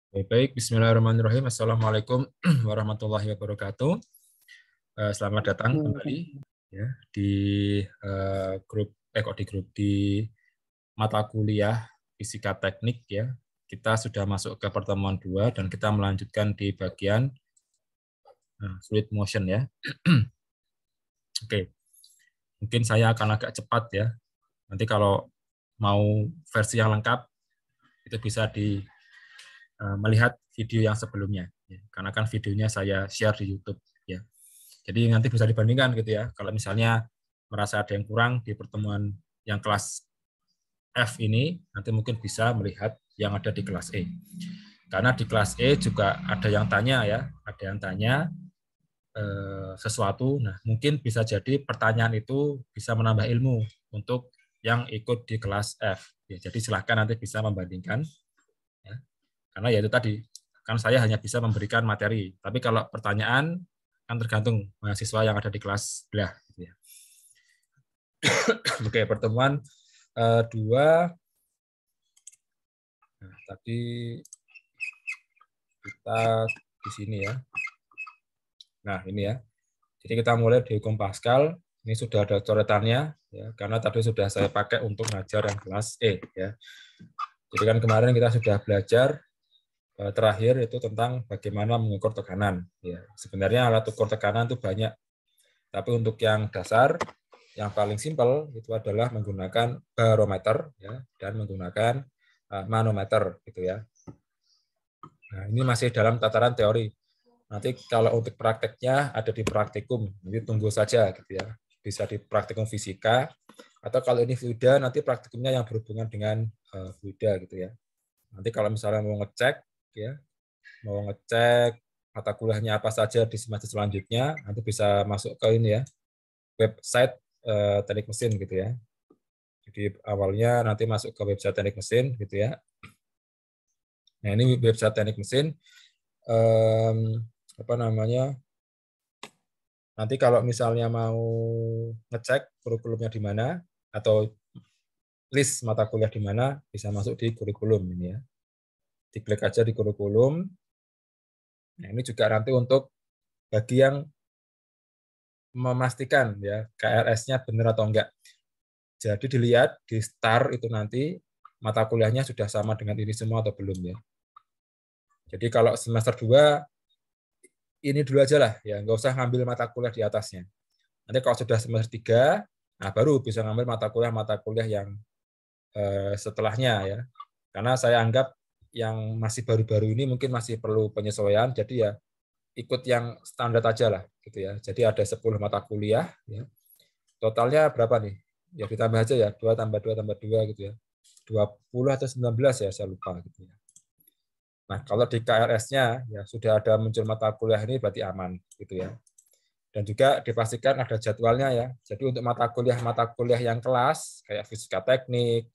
Baik, Bismillahirrahmanirrahim. Assalamualaikum warahmatullahi wabarakatuh. Selamat datang kembali ya di di mata kuliah Fisika Teknik ya. Kita sudah masuk ke pertemuan 2 dan kita melanjutkan di bagian fluid motion ya. Oke, mungkin saya akan agak cepat ya. Nanti kalau mau versi yang lengkap itu bisa melihat video yang sebelumnya ya. Karena kan videonya saya share di YouTube ya. Jadi nanti bisa dibandingkan gitu ya. Kalau misalnya merasa ada yang kurang di pertemuan yang kelas F ini, nanti mungkin bisa melihat yang ada di kelas E. Karena di kelas E juga ada yang tanya ya, ada yang tanya sesuatu. Nah, mungkin bisa jadi pertanyaan itu bisa menambah ilmu untuk yang ikut di kelas F. Ya, jadi silahkan nanti bisa membandingkan. Ya. Karena ya itu tadi, kan saya hanya bisa memberikan materi. Tapi kalau pertanyaan kan tergantung mahasiswa yang ada di kelas sebelah. Gitu ya. Oke, pertemuan 2. Nah, tadi kita di sini ya. Nah, ini ya. Jadi kita mulai di hukum Pascal. Ini sudah ada coretannya ya, karena tadi sudah saya pakai untuk ngajar yang kelas E ya. Jadi kan kemarin kita sudah belajar terakhir itu tentang bagaimana mengukur tekanan ya. Sebenarnya alat ukur tekanan itu banyak. Tapi untuk yang dasar yang paling simpel itu adalah menggunakan barometer ya dan menggunakan manometer gitu ya. Nah, ini masih dalam tataran teori. Nanti kalau untuk prakteknya ada di praktikum, nanti tunggu saja gitu ya. Bisa di praktikum fisika atau kalau ini fluida nanti praktikumnya yang berhubungan dengan fluida gitu ya. Nanti kalau misalnya mau ngecek ya, mau ngecek mata kuliahnya apa saja di semester selanjutnya, nanti bisa masuk ke ini ya, website teknik mesin gitu ya. Jadi awalnya nanti masuk ke website teknik mesin gitu ya. Nah, ini website teknik mesin. Apa namanya? Nanti kalau misalnya mau ngecek kurikulumnya di mana atau list mata kuliah di mana, bisa masuk di kurikulum ini ya. Diklik aja di kurikulum. Nah, ini juga nanti untuk bagi yang memastikan ya KRS-nya benar atau enggak. Jadi dilihat di start itu nanti mata kuliahnya sudah sama dengan ini semua atau belum ya. Jadi kalau semester 2 ini dulu aja lah ya, nggak usah ngambil mata kuliah di atasnya. Nanti kalau sudah semester 3, nah baru bisa ngambil mata kuliah yang setelahnya ya. Karena saya anggap yang masih baru-baru ini mungkin masih perlu penyesuaian, jadi ya ikut yang standar aja lah gitu ya. Jadi ada 10 mata kuliah ya. Totalnya berapa nih? Ya ditambah aja ya, 2 tambah 2 tambah 2 gitu ya. 20 atau 19 ya, saya lupa gitu ya. Nah, kalau di KRS-nya ya sudah ada muncul mata kuliah ini berarti aman gitu ya. Dan juga dipastikan ada jadwalnya ya. Jadi untuk mata kuliah yang kelas kayak fisika teknik,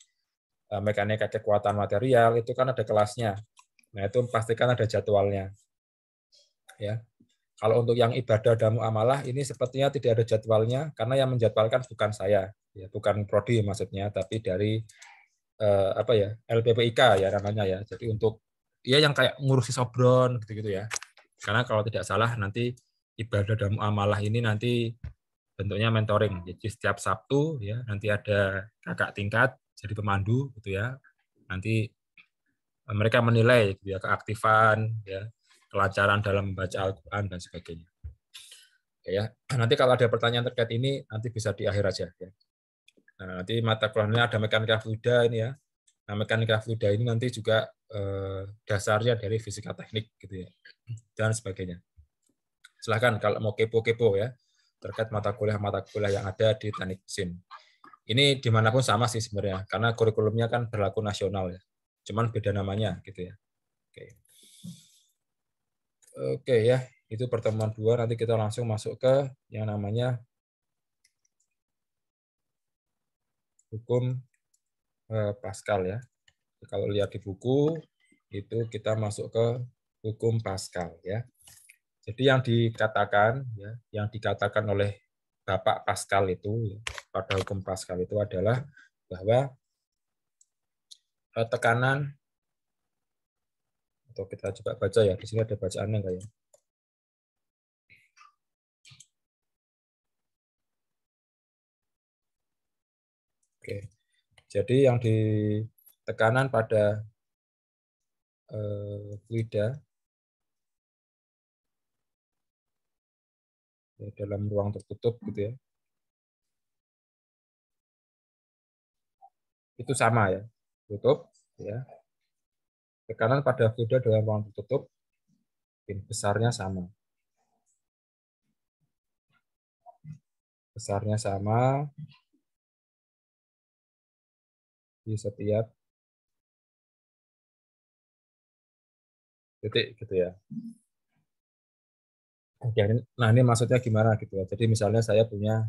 mekanika kekuatan material itu kan ada kelasnya. Nah, itu pastikan ada jadwalnya. Ya. Kalau untuk yang ibadah dan muamalah ini sepertinya tidak ada jadwalnya karena yang menjadwalkan bukan saya, ya, bukan prodi maksudnya, tapi dari apa ya, LPPIK ya namanya ya. Jadi untuk dia yang kayak ngurusi sobron gitu-gitu ya. Karena kalau tidak salah nanti ibadah dan muamalah ini nanti bentuknya mentoring. Jadi setiap Sabtu ya nanti ada kakak tingkat jadi pemandu gitu ya. Nanti mereka menilai gitu ya keaktifan ya, kelancaran dalam membaca Al-Qur'an dan sebagainya. Ya, nanti kalau ada pertanyaan terkait ini nanti bisa di akhir aja ya. Nah, nanti mata kuliahnya ada mekanika fluida ini ya. Nah, mekanika fluida ini nanti juga dasarnya dari fisika teknik gitu ya dan sebagainya. Silahkan kalau mau kepo-kepo ya terkait mata kuliah yang ada di teknik mesin. Ini dimanapun sama sih sebenarnya, karena kurikulumnya kan berlaku nasional ya. Cuman beda namanya gitu ya. Oke. Oke ya, itu pertemuan 2. Nanti kita langsung masuk ke yang namanya hukum Pascal ya. Kalau lihat di buku itu kita masuk ke hukum Pascal ya. Jadi yang dikatakan oleh Bapak Pascal itu pada hukum Pascal itu adalah bahwa tekanan Atau kita coba baca ya, di sini ada bacaannya enggak ya? Oke. Jadi yang di tekanan pada fluida ya, dalam ruang tertutup gitu ya. Itu sama ya. Tutup ya. Tekanan pada fluida dalam ruang tertutup besarnya sama. Besarnya sama di setiap titik gitu ya. Oke, nah ini maksudnya gimana gitu ya. Jadi misalnya saya punya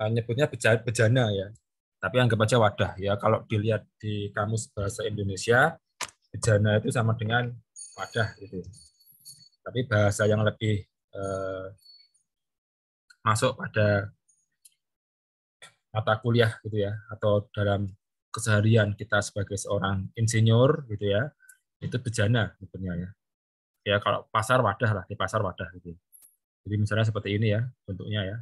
nyebutnya bejana ya. Tapi anggap aja wadah ya. Kalau dilihat di kamus bahasa Indonesia, bejana itu sama dengan wadah gitu. Tapi bahasa yang lebih masuk pada mata kuliah gitu ya, atau dalam keseharian kita sebagai seorang insinyur gitu ya, itu bejana sebenarnya ya. Ya kalau pasar wadah lah, di pasar wadah gitu. Jadi misalnya seperti ini ya bentuknya ya.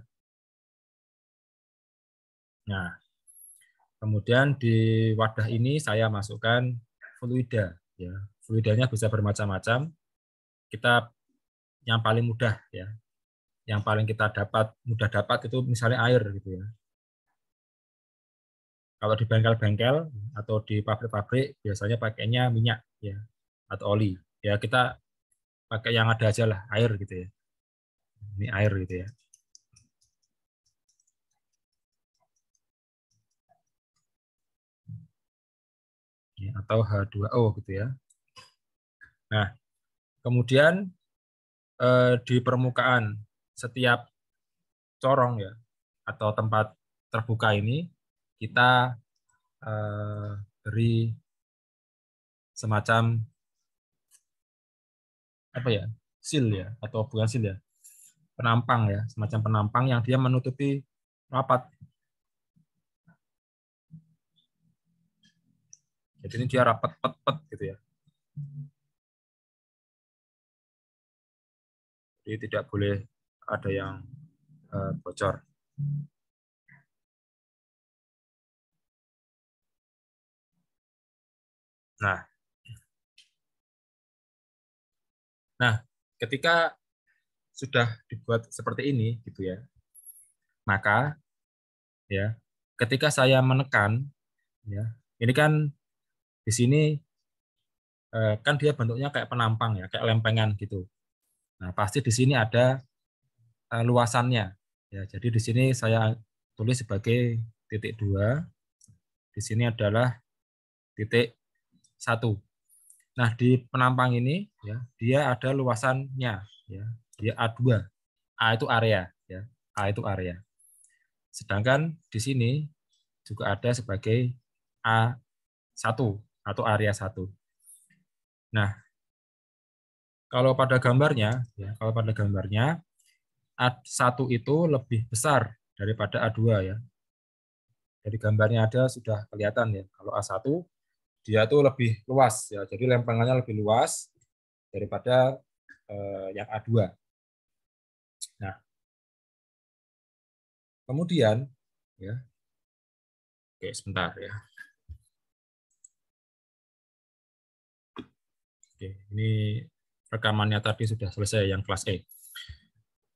Nah, kemudian di wadah ini saya masukkan fluida ya. Fluidanya bisa bermacam-macam. Kita yang paling mudah ya, yang paling kita mudah dapat itu misalnya air gitu ya. Kalau di bengkel-bengkel atau di pabrik-pabrik biasanya pakainya minyak ya atau oli. Ya kita pakai yang ada aja lah, air gitu ya. Ini air gitu ya. Atau H2O gitu ya. Nah, kemudian di permukaan setiap corong ya atau tempat terbuka ini kita beri semacam apa ya, seal ya, atau bukan seal ya, penampang ya, semacam penampang yang dia menutupi rapat. Jadi ini dia rapat pet gitu ya. Jadi tidak boleh ada yang bocor. Nah, ketika sudah dibuat seperti ini gitu ya, maka ya ketika saya menekan ya, ini kan di sini kan dia bentuknya kayak penampang ya, kayak lempengan gitu. Nah, pasti di sini ada luasannya ya. Jadi di sini saya tulis sebagai titik 2, di sini adalah titik 1. Nah, di penampang ini ya, dia ada luasannya ya. Dia A2. A itu area ya. A itu area. Sedangkan di sini juga ada sebagai A1 atau area 1. Nah, kalau pada gambarnya ya, kalau pada gambarnya A1 itu lebih besar daripada A2 ya. Dari gambarnya ada sudah kelihatan ya. Kalau A1 dia tuh lebih luas ya. Jadi lempengannya lebih luas daripada yang A2. Nah, kemudian ya, oke sebentar ya. Oke, ini rekamannya tadi sudah selesai yang kelas E.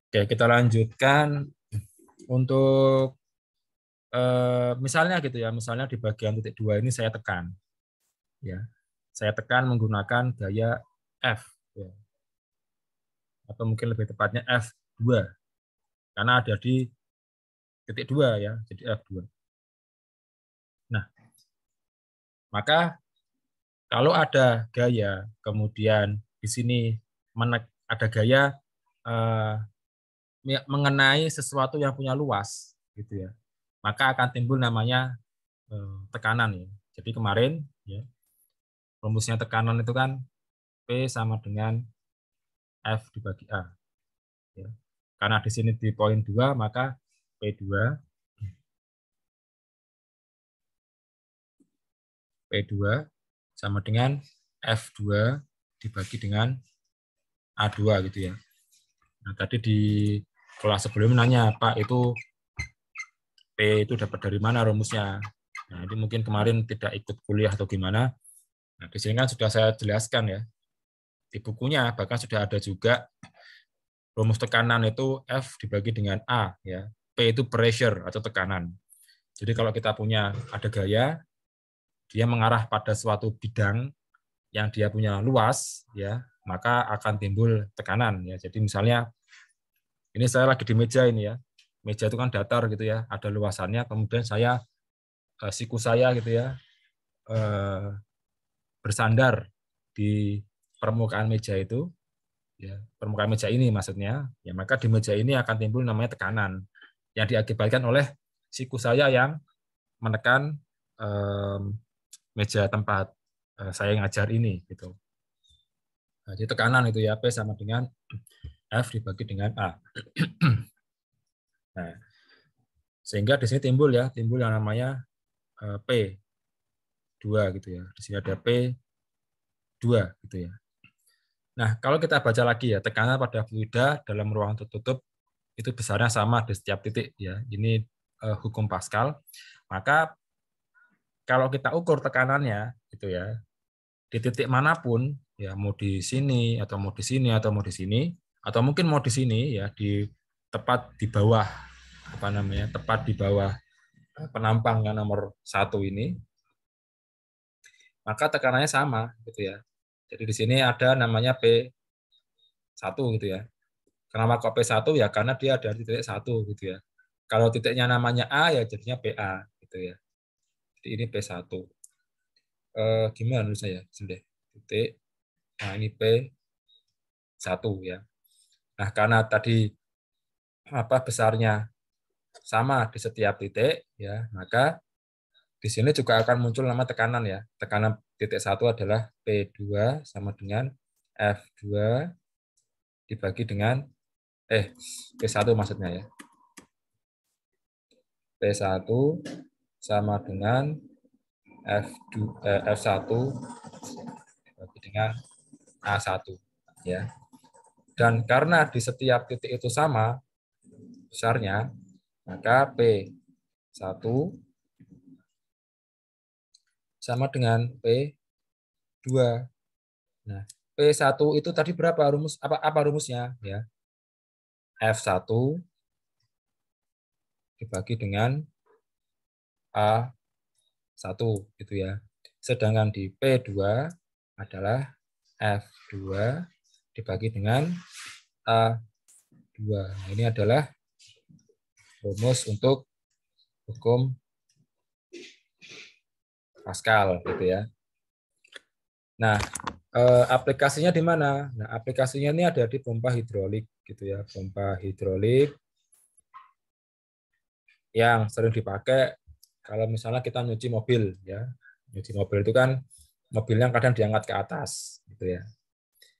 Oke, kita lanjutkan untuk misalnya gitu ya, misalnya di bagian titik 2 ini saya tekan ya. Saya tekan menggunakan gaya F ya. Atau mungkin lebih tepatnya F2 karena ada di titik 2 ya, jadi F2. Nah, maka kalau ada gaya, kemudian di sini ada gaya eh, mengenai sesuatu yang punya luas, gitu ya, maka akan timbul namanya tekanan ya. Jadi kemarin ya, rumusnya tekanan itu kan P sama dengan F dibagi A. Ya. Karena di sini di poin 2, maka P2 P2 sama dengan F2 dibagi dengan A2 gitu ya. Nah, tadi di kelas sebelumnya nanya, Pak, itu P itu dapat dari mana rumusnya? Nah, ini mungkin kemarin tidak ikut kuliah atau gimana. Nah, di sini kan sudah saya jelaskan ya. Di bukunya bahkan sudah ada juga rumus tekanan itu F dibagi dengan A ya. P itu pressure atau tekanan. Jadi kalau kita punya ada gaya, dia mengarah pada suatu bidang yang dia punya luas ya, maka akan timbul tekanan ya. Jadi misalnya ini saya lagi di meja ini ya. Meja itu kan datar gitu ya, ada luasannya, kemudian saya siku saya gitu ya bersandar di permukaan meja itu ya, permukaan meja ini maksudnya, ya maka di meja ini akan timbul namanya tekanan yang diakibatkan oleh siku saya yang menekan meja tempat saya ngajar ini gitu. Nah, jadi tekanan itu ya P sama dengan F dibagi dengan A. Nah, sehingga di sini timbul yang namanya P2 gitu ya. Di sini ada P2 gitu ya. Nah, kalau kita baca lagi ya, tekanan pada fluida dalam ruang tertutup itu besarnya sama di setiap titik ya. Ini hukum Pascal. Maka kalau kita ukur tekanannya gitu ya, di titik manapun ya, mau di sini atau mau di sini atau mau di sini atau mungkin mau di sini ya, di tepat di bawah apa namanya, tepat di bawah penampang yang nomor 1 ini, maka tekanannya sama gitu ya. Jadi di sini ada namanya P1 gitu ya. Kenapa kok P1 ya, karena dia ada di titik 1 gitu ya. Kalau titiknya namanya A ya jadinya PA gitu ya. Jadi ini P1. Gimana menurut saya? Sudah titik. Nah, ini P1 ya. Nah, karena tadi apa besarnya sama di setiap titik ya, maka di sini juga akan muncul nama tekanan ya. Tekanan titik 1 adalah P2 sama dengan F2 dibagi dengan P1 maksudnya ya. P1 sama dengan F1 dibagi dengan A1 ya. Dan karena di setiap titik itu sama besarnya, maka P1 sama dengan P2. Nah, P1 itu tadi berapa apa rumusnya ya? F1 dibagi dengan A1 gitu ya. Sedangkan di P2 adalah F2 dibagi dengan A2. Nah, ini adalah rumus untuk hukum Pascal gitu ya. Nah, aplikasinya di mana? Nah, aplikasinya ini ada di pompa hidrolik gitu ya. Pompa hidrolik yang sering dipakai kalau misalnya kita nyuci mobil ya. Nyuci mobil itu kan mobilnya kadang diangkat ke atas gitu ya.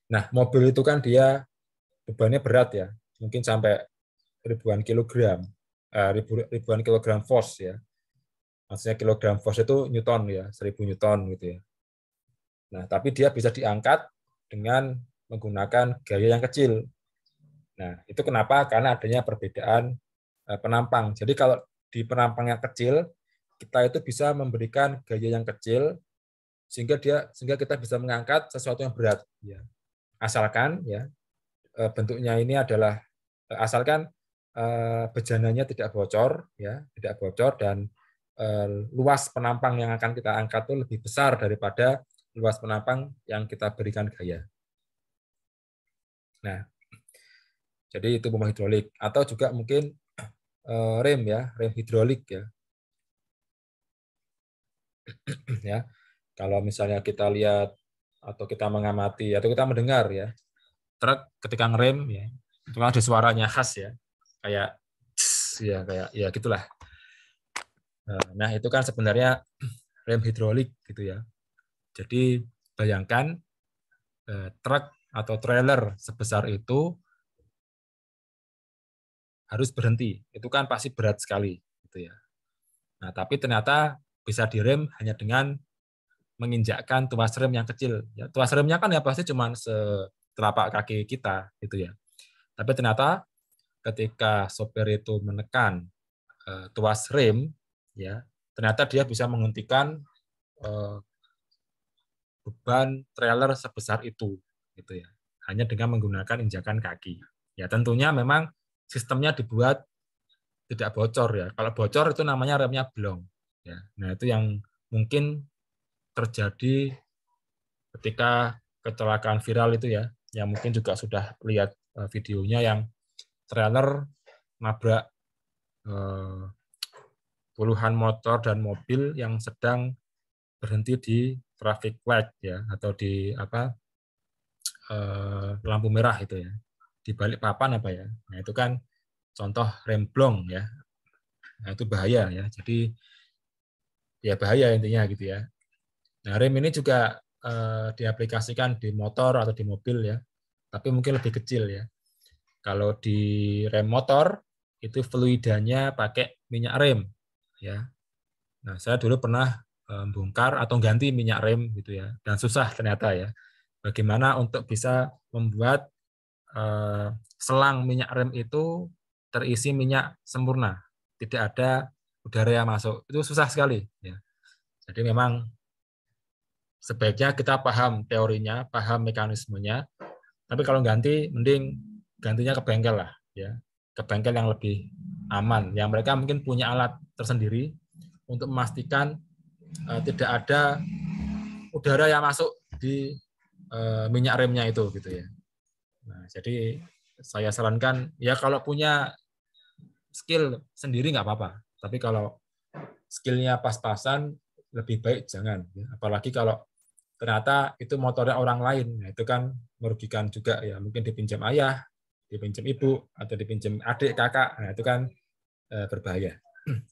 Nah, mobil itu kan dia bebannya berat ya. Mungkin sampai ribuan kilogram. Ribuan kilogram force ya. Maksudnya kilogram force itu newton ya, 1000 newton gitu ya. Nah, tapi dia bisa diangkat dengan menggunakan gaya yang kecil. Nah, itu kenapa? Karena adanya perbedaan penampang. Jadi kalau di penampang yang kecil, kita itu bisa memberikan gaya yang kecil sehingga kita bisa mengangkat sesuatu yang berat. Ya. Asalkan ya bentuknya ini adalah asalkan bejananya tidak bocor, ya, tidak bocor dan luas penampang yang akan kita angkat itu lebih besar daripada luas penampang yang kita berikan gaya. Nah, jadi itu pompa hidrolik atau juga mungkin rem ya, rem hidrolik ya. Ya, kalau misalnya kita lihat atau kita mengamati atau kita mendengar ya, truk ketika ngerem ya, itu kan ada suaranya khas ya, kayak ya kayak ya gitulah. Nah, itu kan sebenarnya rem hidrolik gitu ya. Jadi bayangkan truk atau trailer sebesar itu harus berhenti. Itu kan pasti berat sekali gitu ya. Nah, tapi ternyata bisa direm hanya dengan menginjakkan tuas rem yang kecil. Ya, tuas remnya kan ya pasti cuma setelapak kaki kita, gitu ya. Tapi ternyata ketika sopir itu menekan tuas rem, ya ternyata dia bisa menghentikan beban trailer sebesar itu, gitu ya. Hanya dengan menggunakan injakan kaki. Ya tentunya memang sistemnya dibuat tidak bocor ya. Kalau bocor itu namanya remnya blong. Ya. Nah itu yang mungkin terjadi ketika kecelakaan viral itu ya. Yang mungkin juga sudah lihat videonya yang trailer nabrak puluhan motor dan mobil yang sedang berhenti di traffic light ya, atau di lampu merah itu ya, di balik papan apa ya. Nah itu kan contoh rem blong ya. Nah itu bahaya ya. Jadi ya bahaya intinya gitu ya. Nah rem ini juga diaplikasikan di motor atau di mobil ya, tapi mungkin lebih kecil ya. Kalau di rem motor itu fluidanya pakai minyak rem ya. Nah saya dulu pernah bongkar atau ganti minyak rem gitu ya, dan susah ternyata ya. Bagaimana untuk bisa membuat selang minyak rem itu terisi minyak sempurna, tidak ada udara yang masuk, itu susah sekali ya. Jadi memang sebaiknya kita paham teorinya, paham mekanismenya, tapi kalau ganti mending gantinya ke bengkel lah ya, ke bengkel yang lebih aman, yang mereka mungkin punya alat tersendiri untuk memastikan tidak ada udara yang masuk di minyak remnya itu gitu ya. Nah, jadi saya sarankan ya kalau punya skill sendiri nggak apa-apa, tapi kalau skillnya pas-pasan lebih baik jangan. Apalagi kalau ternyata itu motornya orang lain, nah itu kan merugikan juga ya. Mungkin dipinjam ayah, dipinjam ibu, atau dipinjam adik, kakak, nah itu kan berbahaya,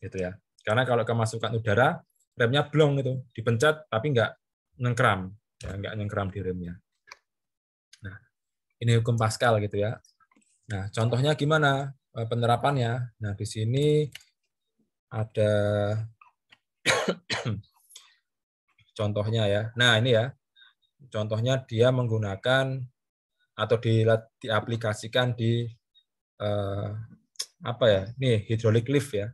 gitu ya. Karena kalau kemasukan udara, remnya blong itu, dipencet tapi nggak nyengkram, ya, nggak nyengkram di remnya. Nah, ini hukum Pascal gitu ya. Nah, contohnya gimana penerapannya? Nah, di sini ada contohnya ya. Nah, ini ya. Contohnya dia menggunakan atau diaplikasikan di apa ya? Ini hydraulic lift ya.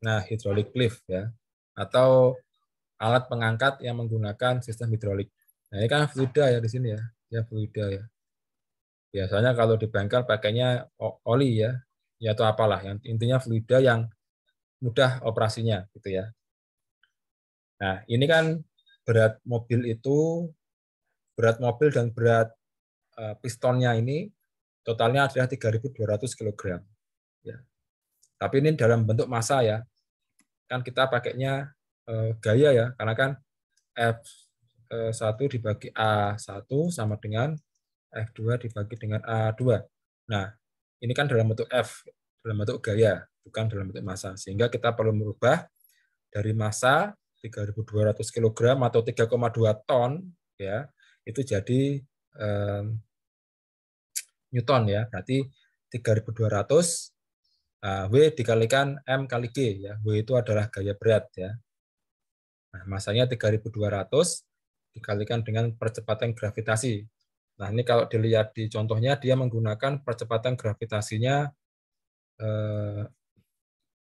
Nah, hydraulic lift ya. Atau alat pengangkat yang menggunakan sistem hidrolik. Nah, ini kan fluida ya di sini ya. Ya fluida ya. Biasanya kalau di bengkel pakainya oli ya. Ya atau apalah, yang intinya fluida yang mudah operasinya gitu ya. Nah, ini kan berat mobil dan berat pistonnya ini totalnya adalah 3.200 kg. Ya. Tapi ini dalam bentuk massa ya. Kan kita pakainya gaya ya, karena kan F1 dibagi A1 sama dengan F2 dibagi dengan A2. Nah, ini kan dalam bentuk F, dalam bentuk gaya, bukan dalam bentuk massa. Sehingga kita perlu merubah dari massa 3.200 kg atau 3,2 ton ya, itu jadi Newton ya. Berarti 3.200 W dikalikan M kali G ya. W itu adalah gaya berat ya. Nah, masanya 3.200 dikalikan dengan percepatan gravitasi. Nah, ini kalau dilihat di contohnya dia menggunakan percepatan gravitasinya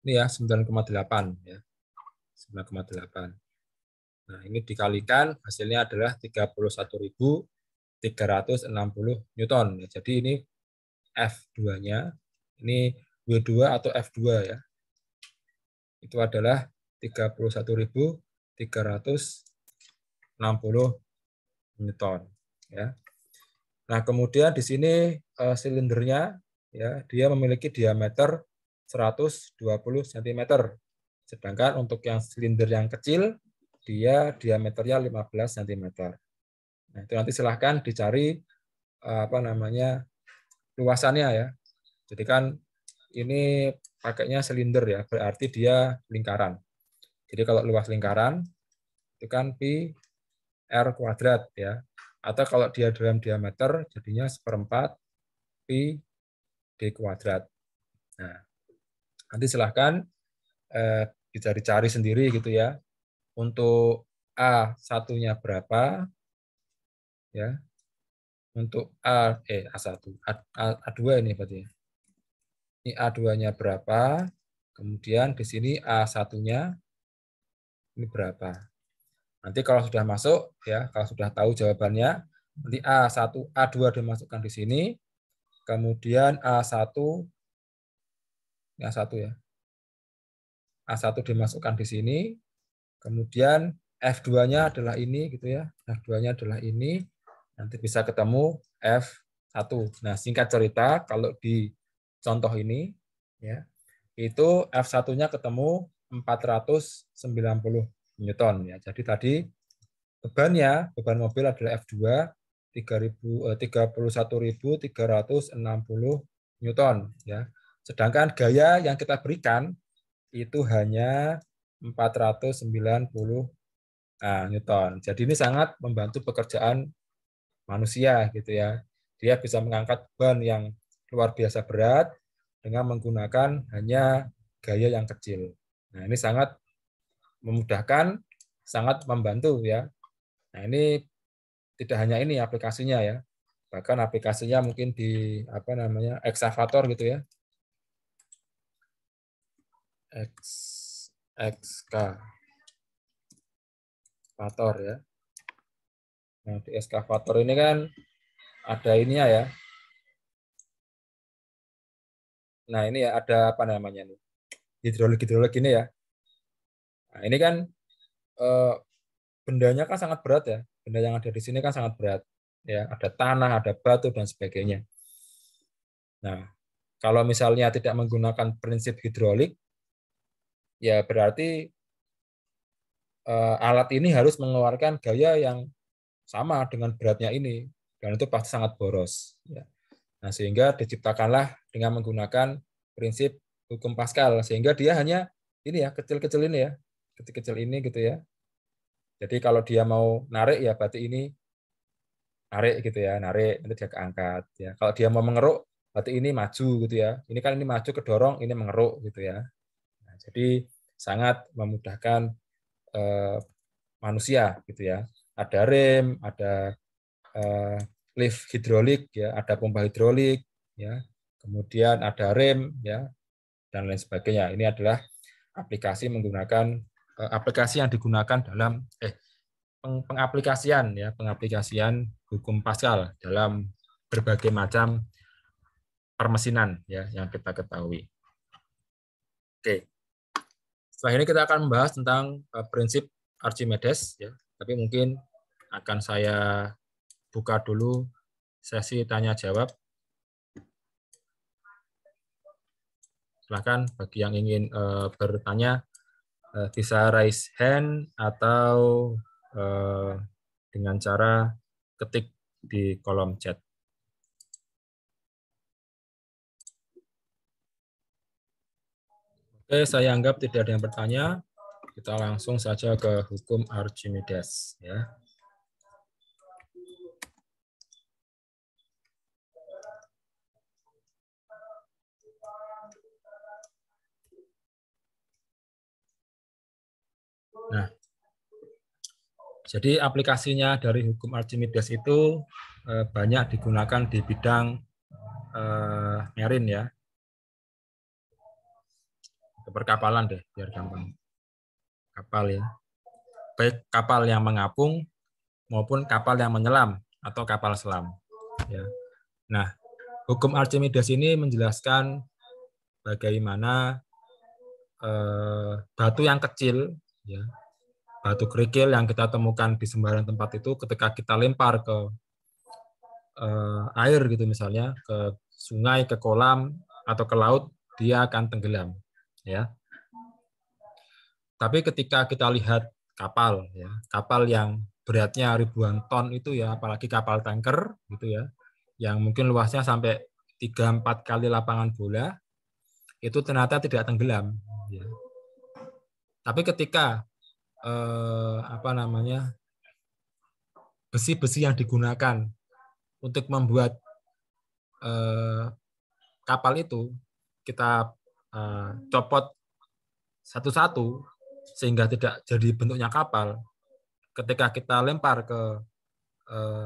ini ya 9,8 ya. 9,8. Nah, ini dikalikan hasilnya adalah 31.360 Newton. Jadi ini F2-nya, ini W2 atau F2 ya. Itu adalah 31.360 Newton ya. Nah, kemudian di sini silindernya ya, dia memiliki diameter 120 cm. Sedangkan untuk yang silinder yang kecil dia diameternya 15 cm. Nah, itu nanti silahkan dicari apa namanya luasannya ya. Jadi kan ini pakainya silinder ya, berarti dia lingkaran. Jadi kalau luas lingkaran itu kan pi r kuadrat ya. Atau kalau dia dalam diameter jadinya 1/4 pi d kuadrat. Nah, nanti silahkan bisa dicari sendiri gitu ya. Untuk A1-nya berapa ya. Untuk A1, A2 ini berarti. Ini A2-nya berapa? Kemudian di sini A1-nya ini berapa? Nanti kalau sudah masuk ya, kalau sudah tahu jawabannya, nanti A1, A2 dimasukkan di sini, kemudian A1 ya. A1 dimasukkan di sini, kemudian F2-nya adalah ini gitu ya. F2-nya adalah ini. Nanti bisa ketemu F1. Nah, singkat cerita kalau di contoh ini ya, itu F1-nya ketemu 490 Newton ya. Jadi tadi beban mobil adalah F2 31.360 Newton ya. Sedangkan gaya yang kita berikan itu hanya 490 Newton. Jadi ini sangat membantu pekerjaan manusia gitu ya. Dia bisa mengangkat beban yang luar biasa berat dengan menggunakan hanya gaya yang kecil. Nah, ini sangat memudahkan, sangat membantu ya. Nah, ini tidak hanya ini aplikasinya ya. Bahkan aplikasinya mungkin di eksavator gitu ya. Ekskavator ya. Nah, di ekskavator ini kan ada ininya ya. Nah, ini ya ada apa namanya nih? Hidrolik ini ya. Nah, ini kan bendanya kan sangat berat ya. Benda yang ada di sini kan sangat berat. Ya, ada tanah, ada batu dan sebagainya. Nah, kalau misalnya tidak menggunakan prinsip hidrolik, ya berarti alat ini harus mengeluarkan gaya yang sama dengan beratnya ini, dan itu pasti sangat boros. Ya. Nah, sehingga diciptakanlah dengan menggunakan prinsip hukum Pascal, sehingga dia hanya ini ya kecil-kecil ini ya, kecil-kecil ini gitu ya. Jadi kalau dia mau narik ya berarti ini narik gitu ya, narik nanti dia keangkat ya. Kalau dia mau mengeruk berarti ini maju gitu ya. Ini kan ini maju kedorong, ini mengeruk gitu ya. Nah, jadi sangat memudahkan manusia gitu ya. Ada rem, ada lift hidrolik ya, ada pompa hidrolik ya. Kemudian ada rem ya dan lain sebagainya. Ini adalah aplikasi yang digunakan dalam pengaplikasian hukum Pascal dalam berbagai macam permesinan ya yang kita ketahui. Oke. Setelah ini kita akan membahas tentang prinsip Archimedes ya. Tapi mungkin akan saya buka dulu sesi tanya jawab. Silakan bagi yang ingin bertanya bisa raise hand atau dengan cara ketik di kolom chat. Oke, saya anggap tidak ada yang bertanya. Kita langsung saja ke hukum Archimedes ya. Nah, jadi aplikasinya dari hukum Archimedes itu banyak digunakan di bidang marine ya. Perkapalan deh, biar gampang. Kapal ya. Baik kapal yang mengapung maupun kapal yang menyelam atau kapal selam. Ya. Nah, hukum Archimedes ini menjelaskan bagaimana batu yang kecil, ya, batu kerikil yang kita temukan di sembarang tempat itu ketika kita lempar ke air gitu misalnya, ke sungai, ke kolam atau ke laut, dia akan tenggelam. Ya. Tapi ketika kita lihat kapal, ya, kapal yang beratnya ribuan ton itu ya, apalagi kapal tanker gitu ya, yang mungkin luasnya sampai 3-4 kali lapangan bola, itu ternyata tidak tenggelam. Ya. Tapi ketika besi-besi yang digunakan untuk membuat kapal itu kita copot satu-satu sehingga tidak jadi bentuknya kapal. Ketika kita lempar ke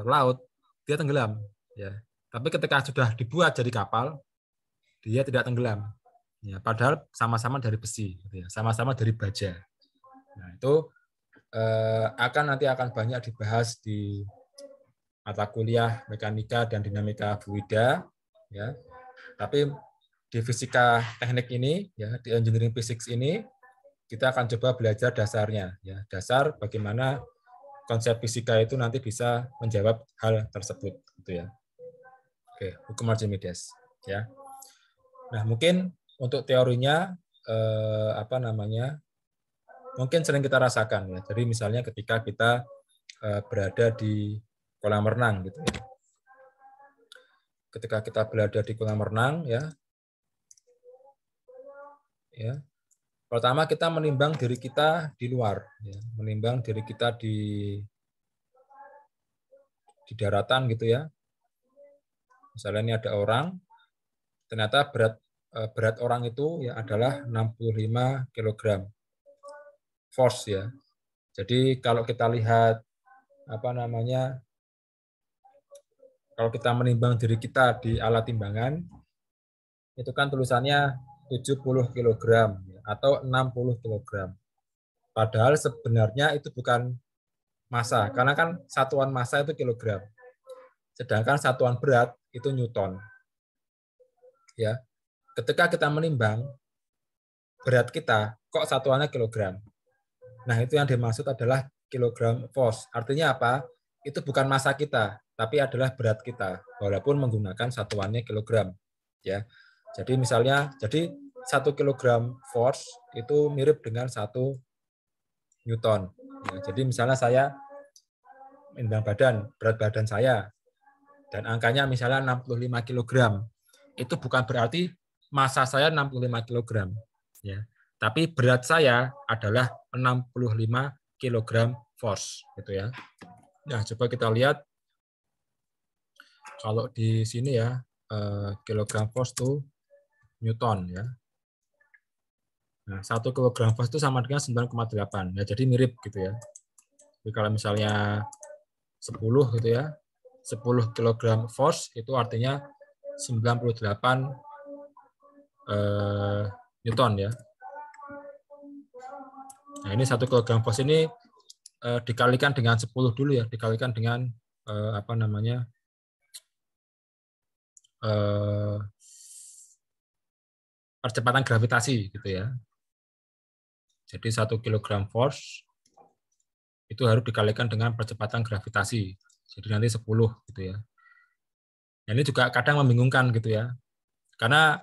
laut, dia tenggelam. Ya. Tapi ketika sudah dibuat jadi kapal, dia tidak tenggelam. Ya, padahal sama-sama dari besi, gitu ya, sama-sama dari baja. Nah, itu nanti akan banyak dibahas di mata kuliah mekanika dan dinamika fluida, ya. Tapi di fisika teknik ini, ya, di engineering physics ini, kita akan coba belajar dasarnya, ya, dasar bagaimana konsep fisika itu nanti bisa menjawab hal tersebut, gitu ya. Oke, hukum Archimedes, ya. Nah, mungkin untuk teorinya mungkin sering kita rasakan, ya. Jadi misalnya ketika kita berada di kolam renang, gitu ya. Ketika kita berada di kolam renang, ya, pertama kita menimbang diri kita di luar, ya. Menimbang diri kita di daratan, gitu ya. Misalnya ini ada orang, ternyata berat orang itu ya adalah 65 kg force, ya. Jadi kalau kita lihat kalau kita menimbang diri kita di alat timbangan, itu kan tulisannya 70 kg atau 60 kg. Padahal sebenarnya itu bukan massa, karena kan satuan massa itu kilogram. Sedangkan satuan berat itu newton. Ya. Ketika kita menimbang berat kita, kok satuannya kilogram. Nah, itu yang dimaksud adalah kilogram force. Artinya apa? Itu bukan massa kita, tapi adalah berat kita, walaupun menggunakan satuannya kilogram. Ya. Jadi misalnya, 1 kilogram force itu mirip dengan 1 newton. Ya, jadi misalnya saya menimbang berat badan saya, dan angkanya misalnya 65 kg. Itu bukan berarti massa saya 65 kg. Ya. Tapi berat saya adalah 65 kg force, gitu ya. Nah, coba kita lihat kalau di sini ya, kilogram force itu newton, ya. Nah, 1 kg force itu sama dengan 9,8. Ya, jadi mirip, gitu ya. Jadi kalau misalnya 10, gitu ya, 10 kg force itu artinya 98 newton, ya. Nah, ini 1 kg force ini dikalikan dengan 10 dulu, ya, dikalikan dengan percepatan gravitasi, gitu ya. Jadi 1 kg force itu harus dikalikan dengan percepatan gravitasi. Jadi nanti 10, gitu ya. Nah, ini juga kadang membingungkan, gitu ya. Karena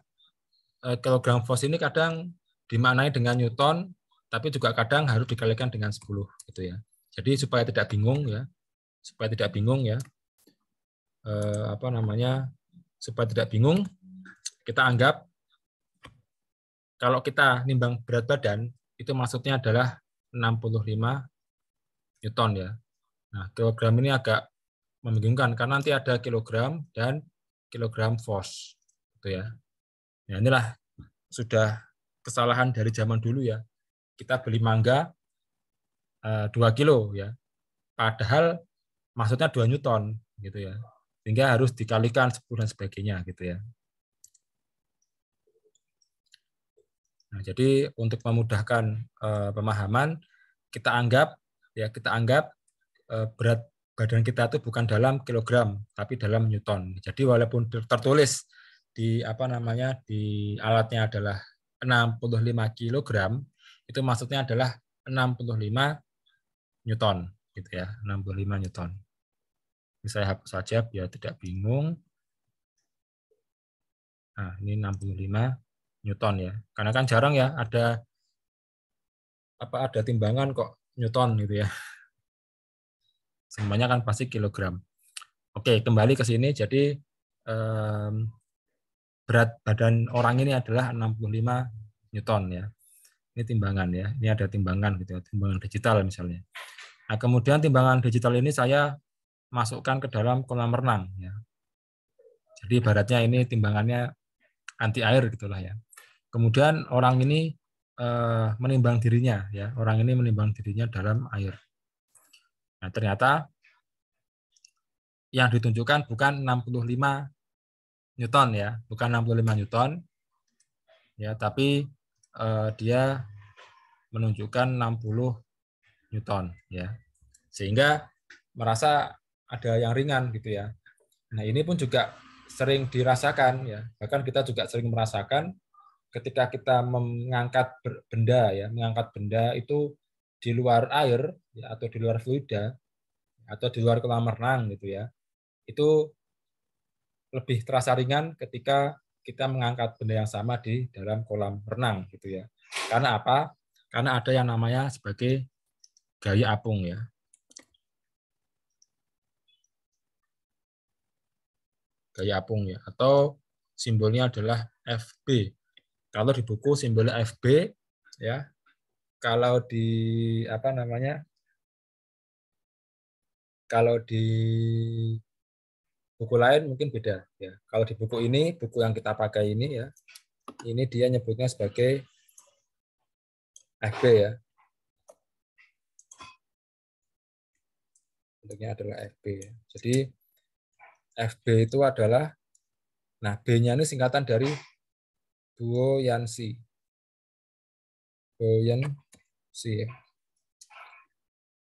kilogram force ini kadang dimaknai dengan newton, tapi juga kadang harus dikalikan dengan 10, gitu ya. Jadi supaya tidak bingung, ya. Supaya tidak bingung, ya. Supaya tidak bingung, kita anggap kalau kita nimbang berat badan itu maksudnya adalah 65 newton, ya. Nah, kilogram ini agak membingungkan karena nanti ada kilogram dan kilogram force, gitu ya. Nah, inilah sudah kesalahan dari zaman dulu, ya. Kita beli mangga 2 kilo, ya. Padahal maksudnya 2 newton, gitu ya. Sehingga harus dikalikan 10 dan sebagainya, gitu ya. Nah, jadi untuk memudahkan pemahaman, kita anggap berat badan kita itu bukan dalam kilogram, tapi dalam newton. Jadi walaupun tertulis di di alatnya adalah 65 kg, itu maksudnya adalah 65 newton, gitu ya, 65 newton. Ini saya hapus saja biar tidak bingung. Nah, ini 65 newton, ya. Karena kan jarang, ya, ada timbangan kok newton, gitu ya. Semuanya kan pasti kilogram. Oke, kembali ke sini. Jadi berat badan orang ini adalah 65 newton, ya. Ini timbangan, ya. Ini ada timbangan, gitu ya, timbangan digital misalnya. Nah, kemudian timbangan digital ini saya masukkan ke dalam kolam renang, ya. Jadi ibaratnya ini timbangannya anti air, gitulah, ya. Kemudian orang ini menimbang dirinya, ya. Orang ini menimbang dirinya dalam air. Nah, ternyata yang ditunjukkan bukan 65 Newton, ya, bukan 65 Newton, ya, tapi dia menunjukkan 60 Newton, ya, sehingga merasa ada yang ringan gitu ya. Nah, ini pun juga sering dirasakan, ya, bahkan kita juga sering merasakan ketika kita mengangkat benda, ya, mengangkat benda itu di luar air, ya, atau di luar fluida atau di luar kolam renang gitu ya, itu lebih terasa ringan ketika kita mengangkat benda yang sama di dalam kolam renang gitu ya. Karena apa? Karena ada yang namanya sebagai gaya apung, ya. Gaya apung, ya, atau simbolnya adalah FB. Kalau di buku simbolnya FB, ya. Kalau di apa namanya? Kalau di buku lain mungkin beda, ya. Kalau di buku ini, buku yang kita pakai ini, ya, ini dia nyebutnya sebagai FB, ya. Bentuknya adalah FB, ya. Jadi FB itu adalah, nah, B-nya ini singkatan dari buoyancy. Buoyancy, ya.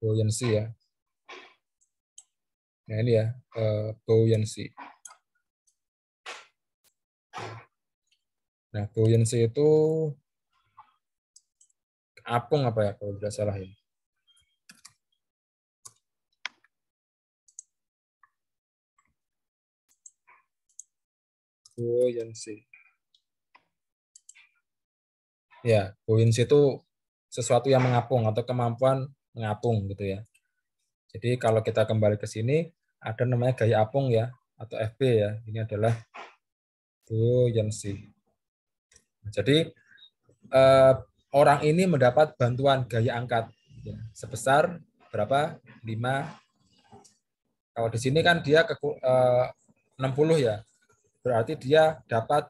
Buoyancy, ya. Nah, ini ya, buoyancy. Nah, buoyancy itu apung apa ya kalau tidak salah ya. Buoyancy. Ya, buoyancy itu sesuatu yang mengapung atau kemampuan mengapung gitu ya. Jadi kalau kita kembali ke sini ada namanya gaya apung, ya, atau FB, ya. Ini adalah buoyancy. Jadi orang ini mendapat bantuan gaya angkat, ya, sebesar berapa? 5. Kalau di sini kan dia 60 ya. Berarti dia dapat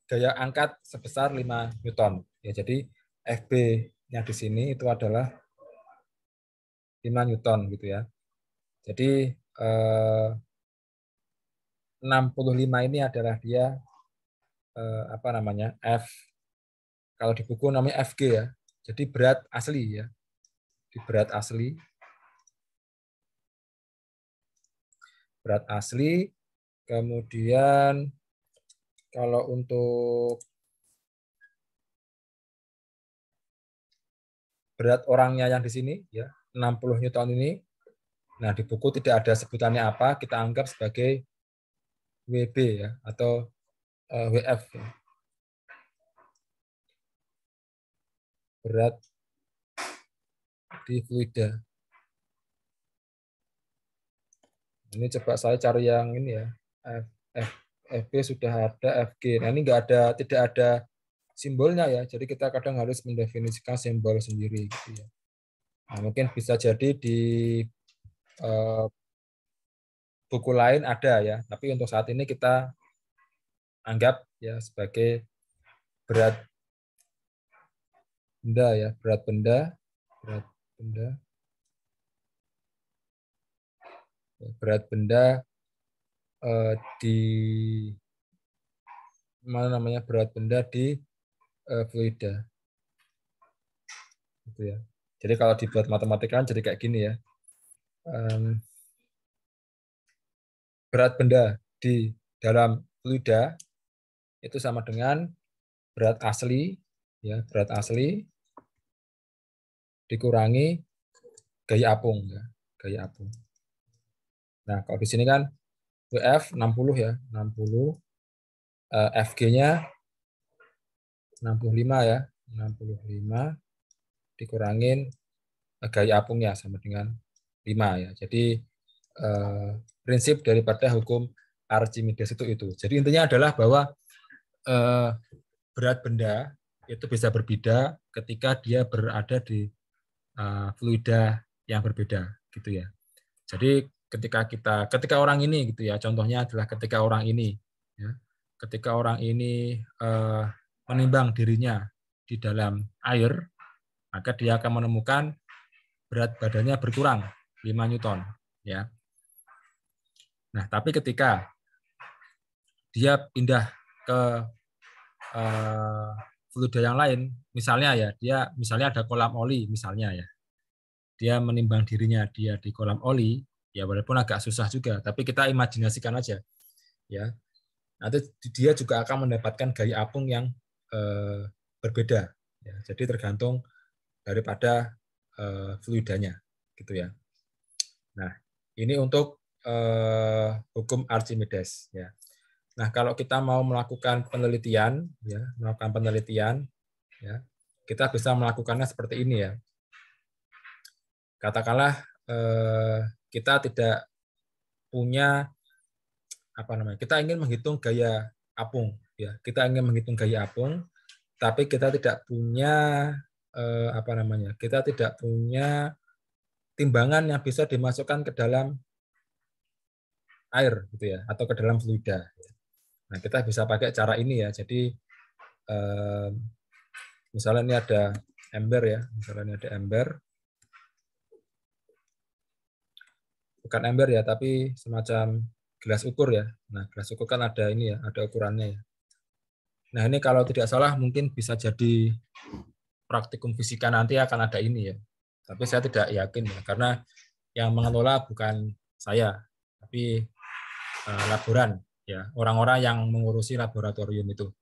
gaya angkat sebesar 5 Newton. Ya, jadi FB-nya di sini itu adalah 5 Newton gitu ya. Jadi 65 ini adalah dia apa namanya? Kalau di buku namanya FG, ya. Jadi berat asli, ya. Di berat asli. Berat asli. Kemudian kalau untuk berat orangnya yang di sini, ya, 60 Newton ini. Nah, di buku tidak ada sebutannya apa, kita anggap sebagai WB, ya, atau WF, ya. Berat di fluida. Ini coba saya cari yang ini ya. FB sudah ada, FG. Nah, ini tidak ada simbolnya ya. Jadi kita kadang harus mendefinisikan simbol sendiri gitu ya. Nah, mungkin bisa jadi di buku lain ada ya. Tapi untuk saat ini kita anggap ya sebagai berat benda, ya, berat benda, berat benda di mana namanya, berat benda di fluida, gitu ya. Jadi kalau dibuat matematika jadi kayak gini ya, berat benda di dalam fluida itu sama dengan berat asli, ya, berat asli dikurangi gaya apung, ya, gaya apung. Nah, kalau di sini kan WF 60 ya, 60, FG-nya 65 ya, 65 dikurangin gaya apungnya sama dengan 5 ya. Jadi prinsip daripada hukum Archimedes itu. Jadi intinya adalah bahwa berat benda itu bisa berbeda ketika dia berada di fluida yang berbeda gitu ya. Jadi ketika orang ini gitu ya, contohnya adalah ketika orang ini ya, ketika orang ini menimbang dirinya di dalam air, maka dia akan menemukan berat badannya berkurang 5 Newton. Ya. Nah, tapi ketika dia pindah ke fluida yang lain, misalnya ya, dia misalnya ada kolam oli misalnya ya, dia menimbang dirinya dia di kolam oli, ya walaupun agak susah juga, tapi kita imajinasikan aja, ya. Nanti dia juga akan mendapatkan gaya apung yang berbeda, ya. Jadi tergantung daripada fluidanya, gitu ya. Nah, ini untuk hukum Archimedes, ya. Nah, kalau kita mau melakukan penelitian, ya, ya, kita bisa melakukannya seperti ini ya. Katakanlah kita tidak punya kita ingin menghitung gaya apung, ya. Kita ingin menghitung gaya apung, tapi kita tidak punya kita tidak punya timbangan yang bisa dimasukkan ke dalam air, gitu ya, atau ke dalam fluida. Nah, kita bisa pakai cara ini ya. Jadi misalnya ini ada ember ya, bukan ember ya, tapi semacam gelas ukur ya. Nah, gelas ukur kan ada ini ya, ada ukurannya ya. Nah, ini kalau tidak salah mungkin bisa jadi praktikum fisika nanti akan ada ini ya. Tapi saya tidak yakin ya, karena yang mengelola bukan saya, tapi laboran ya, orang-orang yang mengurusi laboratorium itu.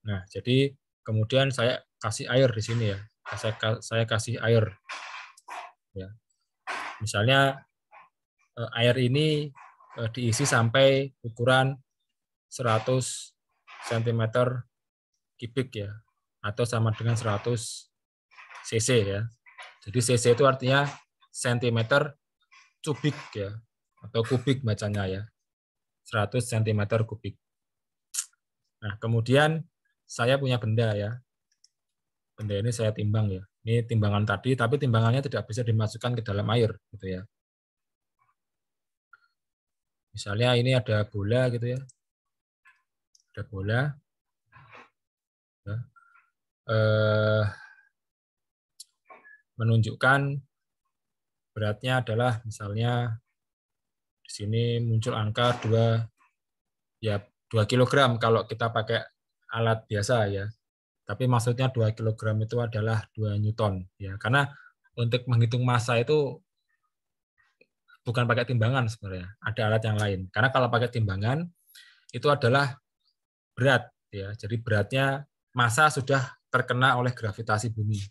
Nah, jadi kemudian saya kasih air di sini ya. Saya kasih air. Ya. Misalnya air ini diisi sampai ukuran 100 cm kubik ya, atau sama dengan 100 cc ya. Jadi cc itu artinya cm kubik ya, atau kubik bacanya ya. 100 cm kubik. Nah, kemudian saya punya benda ya. Benda ini saya timbang ya. Ini timbangan tadi, tapi timbangannya tidak bisa dimasukkan ke dalam air gitu ya. Misalnya ini ada bola gitu ya. Ada bola. Ya. Menunjukkan beratnya adalah misalnya di sini muncul angka 2 kg kalau kita pakai alat biasa ya. Tapi maksudnya 2 kg itu adalah 2 Newton ya. Karena untuk menghitung massa itu bukan pakai timbangan sebenarnya, ada alat yang lain. Karena kalau pakai timbangan itu adalah berat ya. Jadi beratnya massa sudah terkena oleh gravitasi bumi.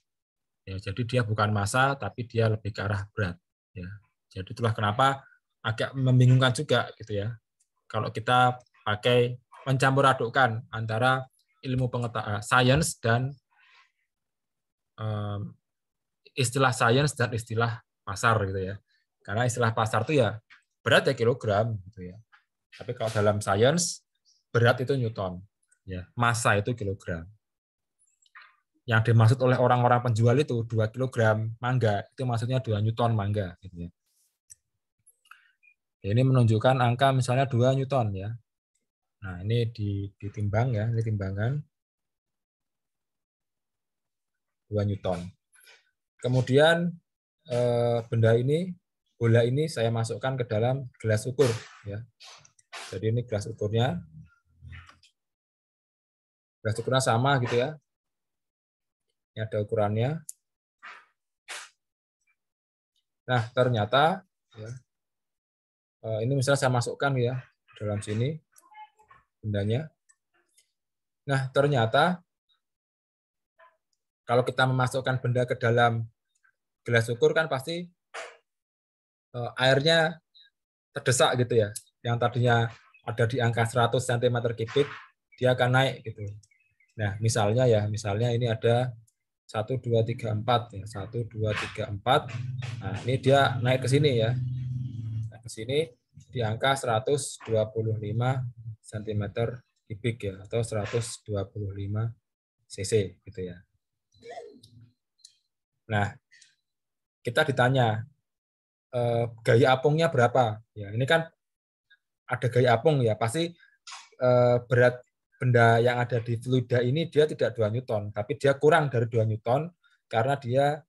Ya, jadi dia bukan massa tapi dia lebih ke arah berat ya. Jadi itulah kenapa agak membingungkan juga gitu ya. Kalau kita pakai mencampur adukkan antara ilmu pengetahuan sains dan istilah sains dan istilah pasar gitu ya. Karena istilah pasar itu ya berat ya kilogram gitu ya. Tapi kalau dalam sains berat itu Newton ya, massa itu kilogram. Yang dimaksud oleh orang-orang penjual itu 2 kg mangga, itu maksudnya 2 Newton mangga gitu ya. Ini menunjukkan angka misalnya 2 Newton ya. Nah, ini ditimbang ya, ini timbangan 2 Newton. Kemudian benda ini, bola ini saya masukkan ke dalam gelas ukur ya. Jadi ini gelas ukurnya. Gelas ukurnya sama gitu ya. Ini ada ukurannya. Nah, ternyata ya, ini misalnya saya masukkan ya dalam sini bendanya. Nah, ternyata kalau kita memasukkan benda ke dalam gelas ukur kan pasti airnya terdesak gitu ya. Yang tadinya ada di angka 100 cm kubik, dia akan naik gitu. Nah, misalnya ini ada 1, 2, 3, 4 ya. 1, 2, 3, 4. Nah, ini dia naik ke sini ya. Nah, ke sini di angka 125 cm kubik ya, atau 125 cc gitu ya. Nah, kita ditanya, gaya apungnya berapa. Ya, ini kan ada gaya apung ya, pasti berat benda yang ada di fluida ini dia tidak 2 Newton, tapi dia kurang dari 2 Newton karena dia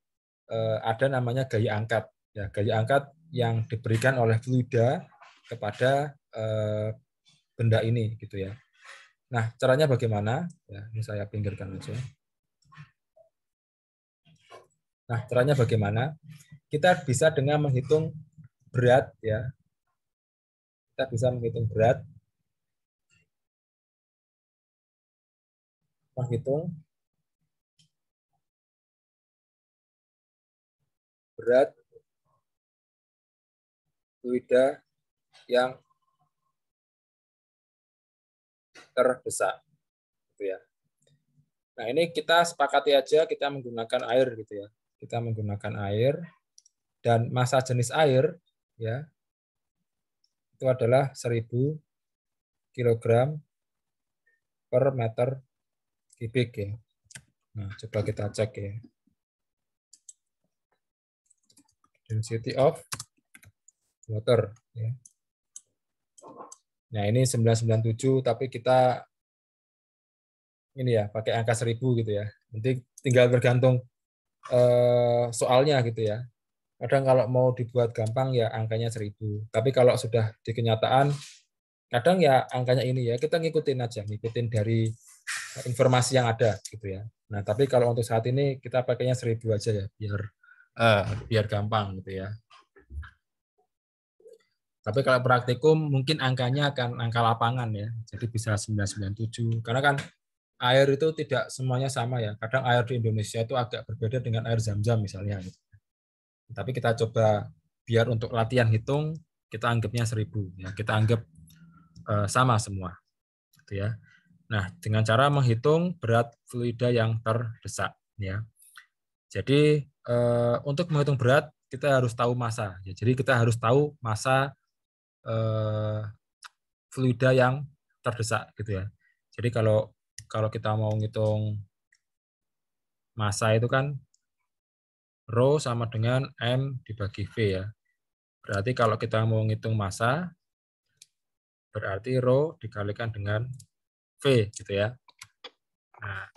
ada namanya gaya angkat. Ya, gaya angkat yang diberikan oleh fluida kepada benda ini gitu ya. Nah, caranya bagaimana? Ya, ini saya pinggirkan aja. Nah, caranya bagaimana? Kita bisa dengan menghitung berat ya. Kita bisa menghitung berat, menghitung berat fluida yang terdesak gitu ya. Nah, ini kita sepakati aja kita menggunakan air gitu ya. Kita menggunakan air dan massa jenis air ya itu adalah 1000 kg per meter kubik ya. Nah, coba kita cek ya. Density of water ya. Nah, ini 997 tapi kita ini ya pakai angka 1000 gitu ya. Nanti tinggal tergantung soalnya gitu ya. Kadang kalau mau dibuat gampang ya angkanya 1000. Tapi kalau sudah di kenyataan kadang ya angkanya ini ya kita ngikutin aja, ngikutin dari informasi yang ada gitu ya. Nah, tapi kalau untuk saat ini kita pakainya 1000 aja ya biar gampang gitu ya. Tapi kalau praktikum mungkin angkanya akan angka lapangan ya. Jadi bisa 997 karena kan air itu tidak semuanya sama ya. Kadang air di Indonesia itu agak berbeda dengan air Zam-Zam misalnya gitu. Tapi kita coba biar untuk latihan hitung kita anggapnya 1000 ya. Kita anggap sama semua gitu ya. Nah, dengan cara menghitung berat fluida yang terdesak ya. Jadi untuk menghitung berat kita harus tahu massa ya. Jadi kita harus tahu massa fluida yang terdesak gitu ya. Jadi kalau kita mau ngitung massa itu kan rho sama dengan M dibagi V ya. Berarti kalau kita mau ngitung massa berarti rho dikalikan dengan V gitu ya. Nah,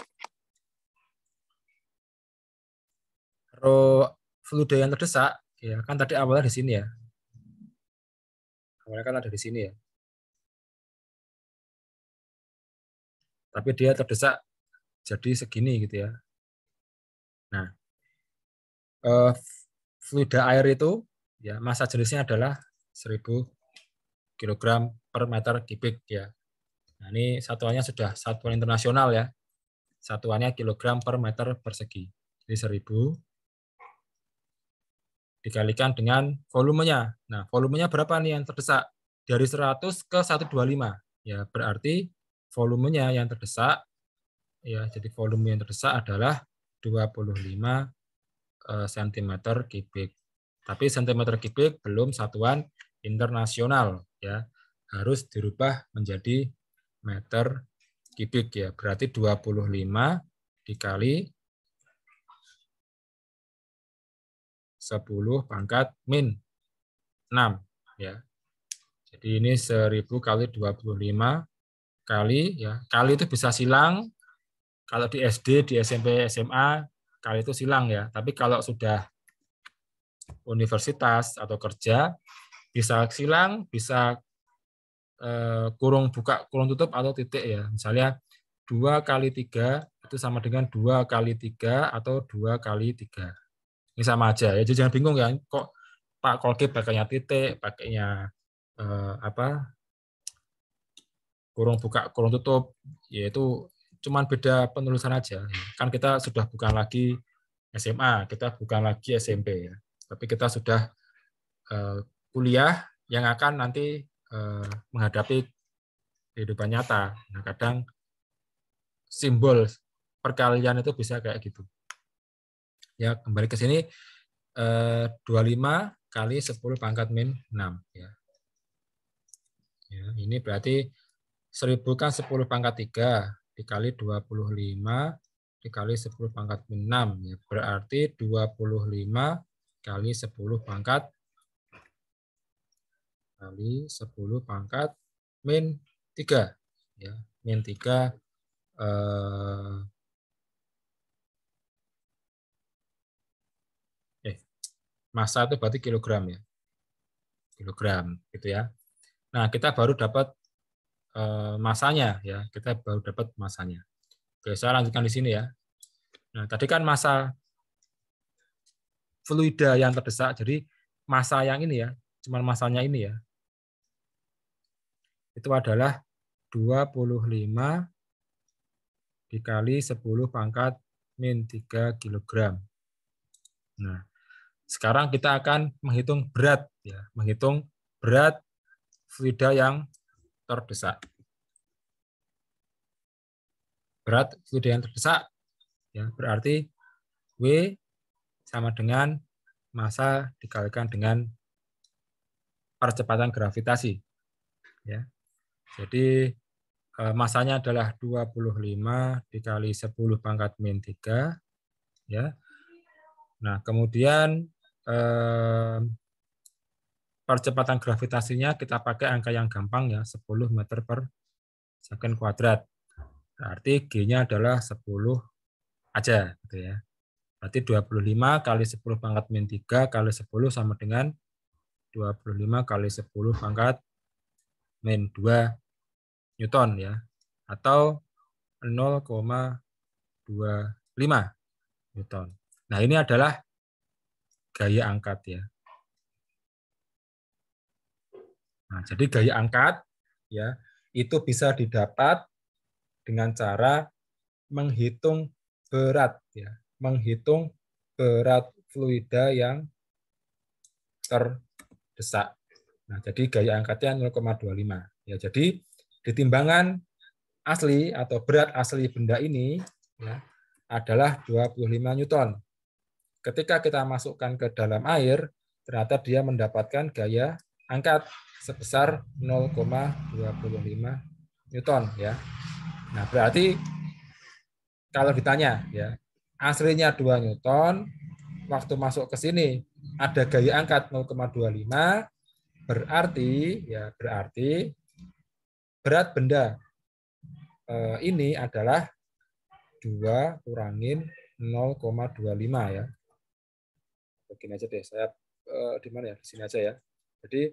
rho fluida yang terdesak ya kan tadi awalnya di sini ya. Awalnya kan ada di sini ya. Tapi dia terdesak jadi segini gitu ya. Nah, fluida air itu ya massa jenisnya adalah 1000 kg per meter kubik ya. Nah, ini satuannya sudah satuan internasional ya. Satuannya kilogram per meter persegi. Jadi 1000 dikalikan dengan volumenya. Nah, volumenya berapa nih yang terdesak? Dari 100 ke 125. Ya, berarti volumenya yang terdesak ya, jadi volume yang terdesak adalah 25 cm kubik. Tapi cm kubik belum satuan internasional ya. Harus dirubah menjadi meter kubik ya. Berarti 25 dikali 10 pangkat min 6 ya. Jadi ini 1000 kali 25 kali ya. Kali itu bisa silang. Kalau di SD, di SMP, SMA kali itu silang ya. Tapi kalau sudah universitas atau kerja bisa silang, bisa kurung buka, kurung tutup atau titik ya. Misalnya 2 kali 3 itu sama dengan 2 kali 3 atau 2 kali 3. Ini sama aja ya. Jadi jangan bingung ya, kok Pak Kolkip pakainya titik, pakainya kurung buka, kurung tutup, yaitu cuman beda penulisan aja. Kan kita sudah bukan lagi SMA, kita bukan lagi SMP ya. Tapi kita sudah kuliah yang akan nanti menghadapi kehidupan nyata. Nah, kadang simbol perkalian itu bisa kayak gitu. Ya, kembali ke sini 25 kali 10 pangkat min 6 ya. Ya, ini berarti 1000 kan 10 pangkat 3 dikali 25 dikali 10 pangkat min 6 ya. Berarti 25 kali 10 pangkat kali 10 pangkat min 3. Ya, min 3 massa itu berarti kilogram ya. Kilogram gitu ya. Nah, kita baru dapat masanya ya. Kita baru dapat masanya. Oke, saya lanjutkan di sini ya. Nah, tadi kan massa fluida yang terdesak. Jadi massa yang ini ya, cuma massanya ini ya. Itu adalah 25 dikali 10 pangkat min 3 kg. Nah, sekarang kita akan menghitung berat ya, menghitung berat fluida yang terdesak. Berat fluida yang terdesak ya, berarti W sama dengan massa dikalikan dengan percepatan gravitasi ya. Jadi massanya adalah 25 dikali 10 pangkat min 3 ya. Nah, kemudian percepatan gravitasinya kita pakai angka yang gampang ya, 10 meter per second kuadrat. Berarti G-nya adalah 10 aja gitu ya. Berarti 25 kali 10 pangkat min 3 kali 10 sama dengan 25 kali 10 pangkat min 2 Newton ya. Atau 0,25 Newton. Nah, ini adalah gaya angkat ya. Nah, jadi gaya angkat ya itu bisa didapat dengan cara menghitung berat ya, menghitung berat fluida yang terdesak. Nah, jadi gaya angkatnya 0,25 ya. Jadi di timbangan asli atau berat asli benda ini ya, adalah 25 Newton. Ketika kita masukkan ke dalam air, ternyata dia mendapatkan gaya angkat sebesar 0,25 Newton ya. Nah, berarti kalau ditanya ya, aslinya 2 Newton, waktu masuk ke sini ada gaya angkat 0,25, berarti berat benda ini adalah 2 kurangin 0,25 ya. Begini aja deh, saya di mana ya? Di sini aja ya. Jadi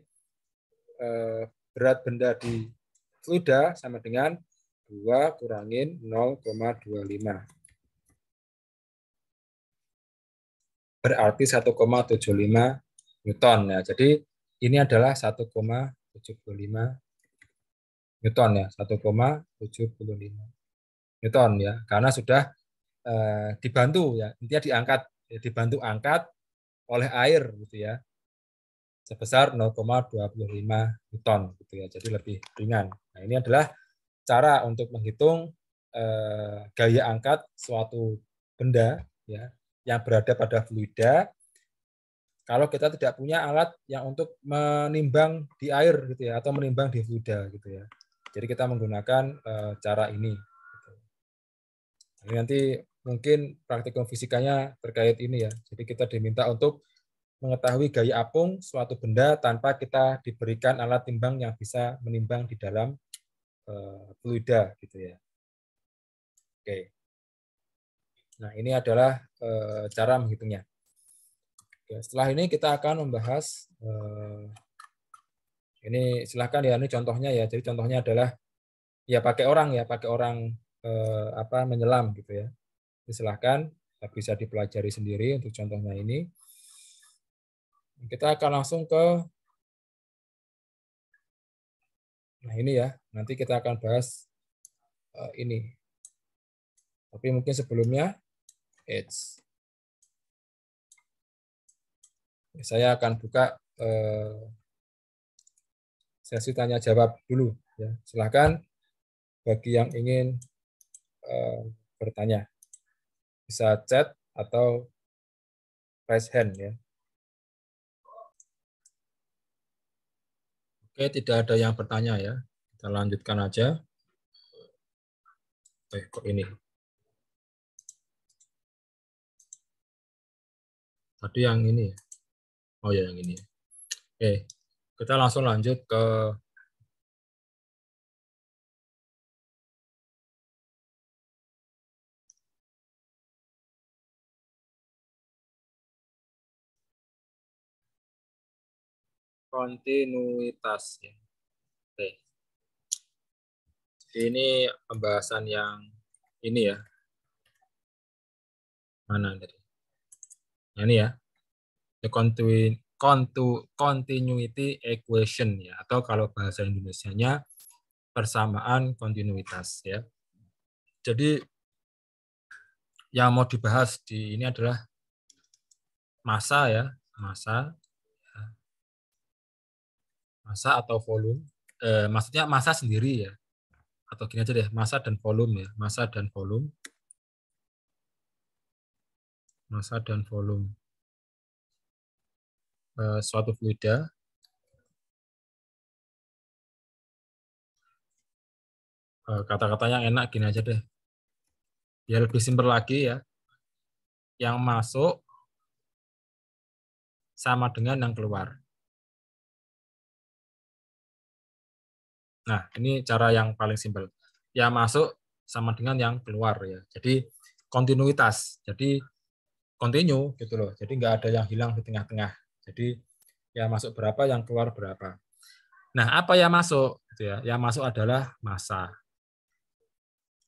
berat benda di fluida sama dengan 2 kurangin 0,25. Berarti 1,75 Newton ya. Jadi ini adalah 1,75 Newton ya, 1,75 Newton ya, karena sudah dibantu ya, intinya diangkat, dibantu angkat oleh air gitu ya, sebesar 0,25 Newton gitu ya, jadi lebih ringan. Nah, ini adalah cara untuk menghitung gaya angkat suatu benda ya yang berada pada fluida kalau kita tidak punya alat yang untuk menimbang di air gitu ya atau menimbang di fluida gitu ya. Jadi kita menggunakan cara ini. Gitu. Ini nanti mungkin praktikum fisikanya terkait ini ya. Jadi kita diminta untuk mengetahui gaya apung suatu benda tanpa kita diberikan alat timbang yang bisa menimbang di dalam fluida gitu ya. Oke. Nah, ini adalah cara menghitungnya. Oke, setelah ini kita akan membahas ini silahkan ya, ini contohnya ya. Jadi contohnya adalah ya pakai orang menyelam gitu ya. Silahkan bisa dipelajari sendiri untuk contohnya ini. Kita akan langsung ke nah ini ya. Nanti kita akan bahas ini. Tapi mungkin sebelumnya saya akan buka sesi tanya jawab dulu ya. Silahkan bagi yang ingin bertanya bisa chat atau raise hand ya. Oke, tidak ada yang bertanya ya. Kita lanjutkan aja. Kok ini? Tadi yang ini. Oh ya, yang ini. Oke. Kita langsung lanjut ke kontinuitas. Oke. Ini pembahasan yang ini ya. Mana tadi? Ini ya. The continuity equation ya, atau kalau bahasa Indonesianya persamaan kontinuitas ya. Jadi yang mau dibahas di ini adalah massa ya, massa atau volume. Maksudnya massa sendiri ya. Atau gini aja deh, massa dan volume ya, massa dan volume. Massa dan volume suatu fluida. Kata-katanya enak gini aja deh. Biar lebih simpel lagi ya. Yang masuk sama dengan yang keluar. Nah, ini cara yang paling simpel. Yang masuk sama dengan yang keluar ya. Jadi kontinuitas. Jadi kontinu gitu loh. Jadi nggak ada yang hilang di tengah-tengah. Jadi yang masuk berapa, yang keluar berapa. Nah, apa yang masuk? Gitu ya. Yang masuk adalah massa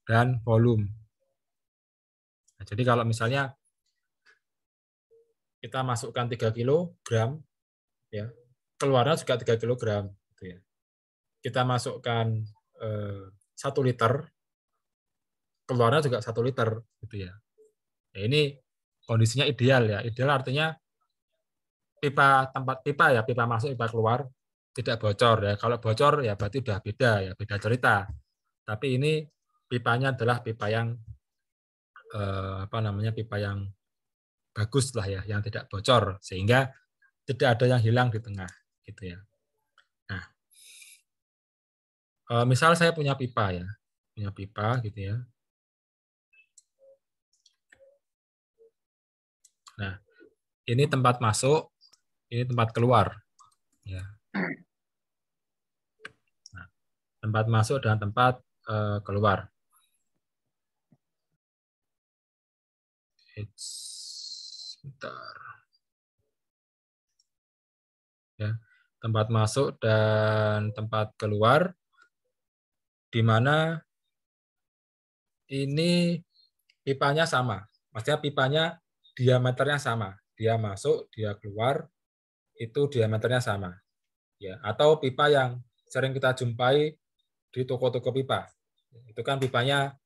dan volume. Nah, jadi kalau misalnya kita masukkan 3 kg, ya, keluarnya juga 3 kg. Gitu ya. Kita masukkan 1 liter, keluarnya juga 1 liter. Gitu ya. Nah, ini kondisinya ideal ya. Ideal artinya pipa masuk, pipa keluar tidak bocor ya. Kalau bocor ya berarti udah beda ya, beda cerita. Tapi ini pipanya adalah pipa yang pipa yang bagus lah ya, yang tidak bocor sehingga tidak ada yang hilang di tengah gitu ya. Nah, misal saya punya pipa ya, punya pipa gitu ya. Nah, ini tempat masuk, ini tempat keluar ya. Nah, tempat masuk dan tempat keluar. Sebentar. Ya, tempat masuk dan tempat keluar, di mana ini pipanya sama. Maksudnya pipanya diameternya sama. Dia masuk, dia keluar, itu diameternya sama. Ya, atau pipa yang sering kita jumpai di toko-toko pipa. Itu kan pipanya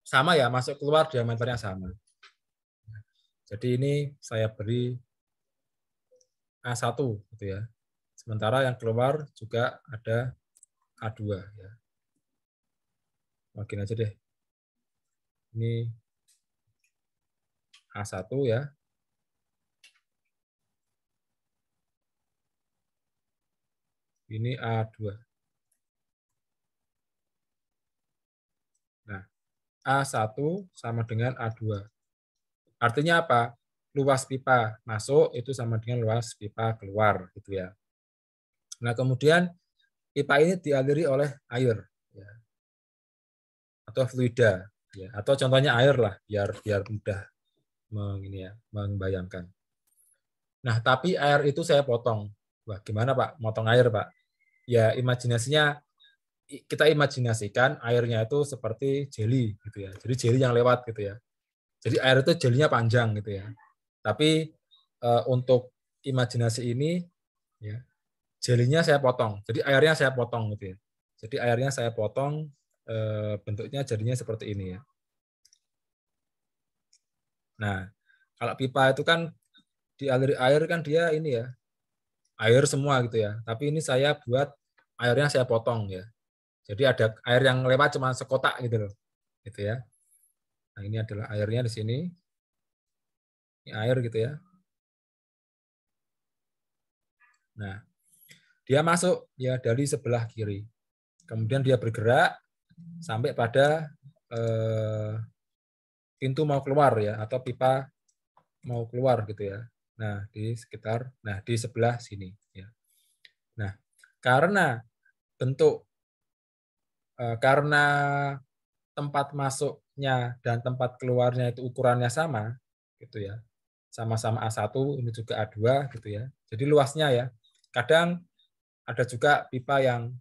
sama ya, masuk keluar diameternya sama. Jadi ini saya beri A1 gitu ya. Sementara yang keluar juga ada A2 ya. Makin aja deh. Ini A1 ya. Ini A2. Nah, A1 sama dengan A2. Artinya apa? Luas pipa masuk itu sama dengan luas pipa keluar gitu ya. Nah, kemudian pipa ini dialiri oleh air ya. Atau fluida ya. Atau contohnya air lah biar mudah membayangkan. Nah, tapi air itu saya potong. Wah, gimana Pak? Motong air, Pak? Ya, imajinasinya kita imajinasikan airnya itu seperti jelly gitu ya. Jadi jelly yang lewat gitu ya. Jadi air itu jelinya panjang gitu ya. Tapi untuk imajinasi ini ya, jelinya saya potong. Jadi airnya saya potong gitu ya. Jadi airnya saya potong, bentuknya jadinya seperti ini ya. Nah, kalau pipa itu kan dialiri air kan dia ini ya, air semua gitu ya. Tapi ini saya buat airnya saya potong ya. Jadi ada air yang lewat cuma sekotak gitu loh. Gitu ya. Nah, ini adalah airnya di sini. Ini air gitu ya. Nah, dia masuk ya dari sebelah kiri. Kemudian dia bergerak sampai pada pintu mau keluar ya, atau pipa mau keluar gitu ya. Nah, di sebelah sini ya. Nah, Karena karena tempat masuknya dan tempat keluarnya itu ukurannya sama, gitu ya. Sama-sama A1, ini juga A2, gitu ya. Jadi luasnya ya. Kadang ada juga pipa yang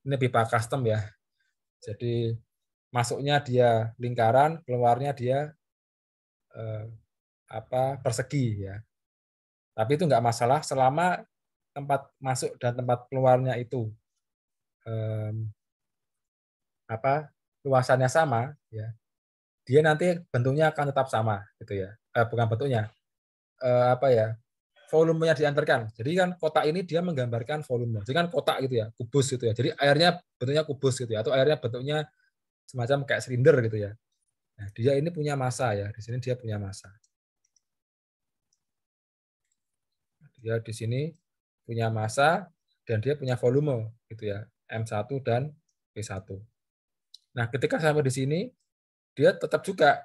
ini pipa custom ya. Jadi masuknya dia lingkaran, keluarnya dia persegi ya. Tapi itu nggak masalah selama tempat masuk dan tempat keluarnya itu luasannya sama ya. Dia nanti bentuknya akan tetap sama gitu ya. Bukan bentuknya, volumenya diantarkan. Jadi kan kotak ini dia menggambarkan volume. Jadi kan kotak gitu ya, kubus gitu ya. Jadi airnya bentuknya kubus gitu ya, atau airnya bentuknya semacam kayak silinder gitu ya. Nah, dia ini punya massa ya. Di sini dia punya massa. Dia di sini punya massa dan dia punya volume gitu ya, M1 dan V1. Nah, ketika sampai di sini dia tetap juga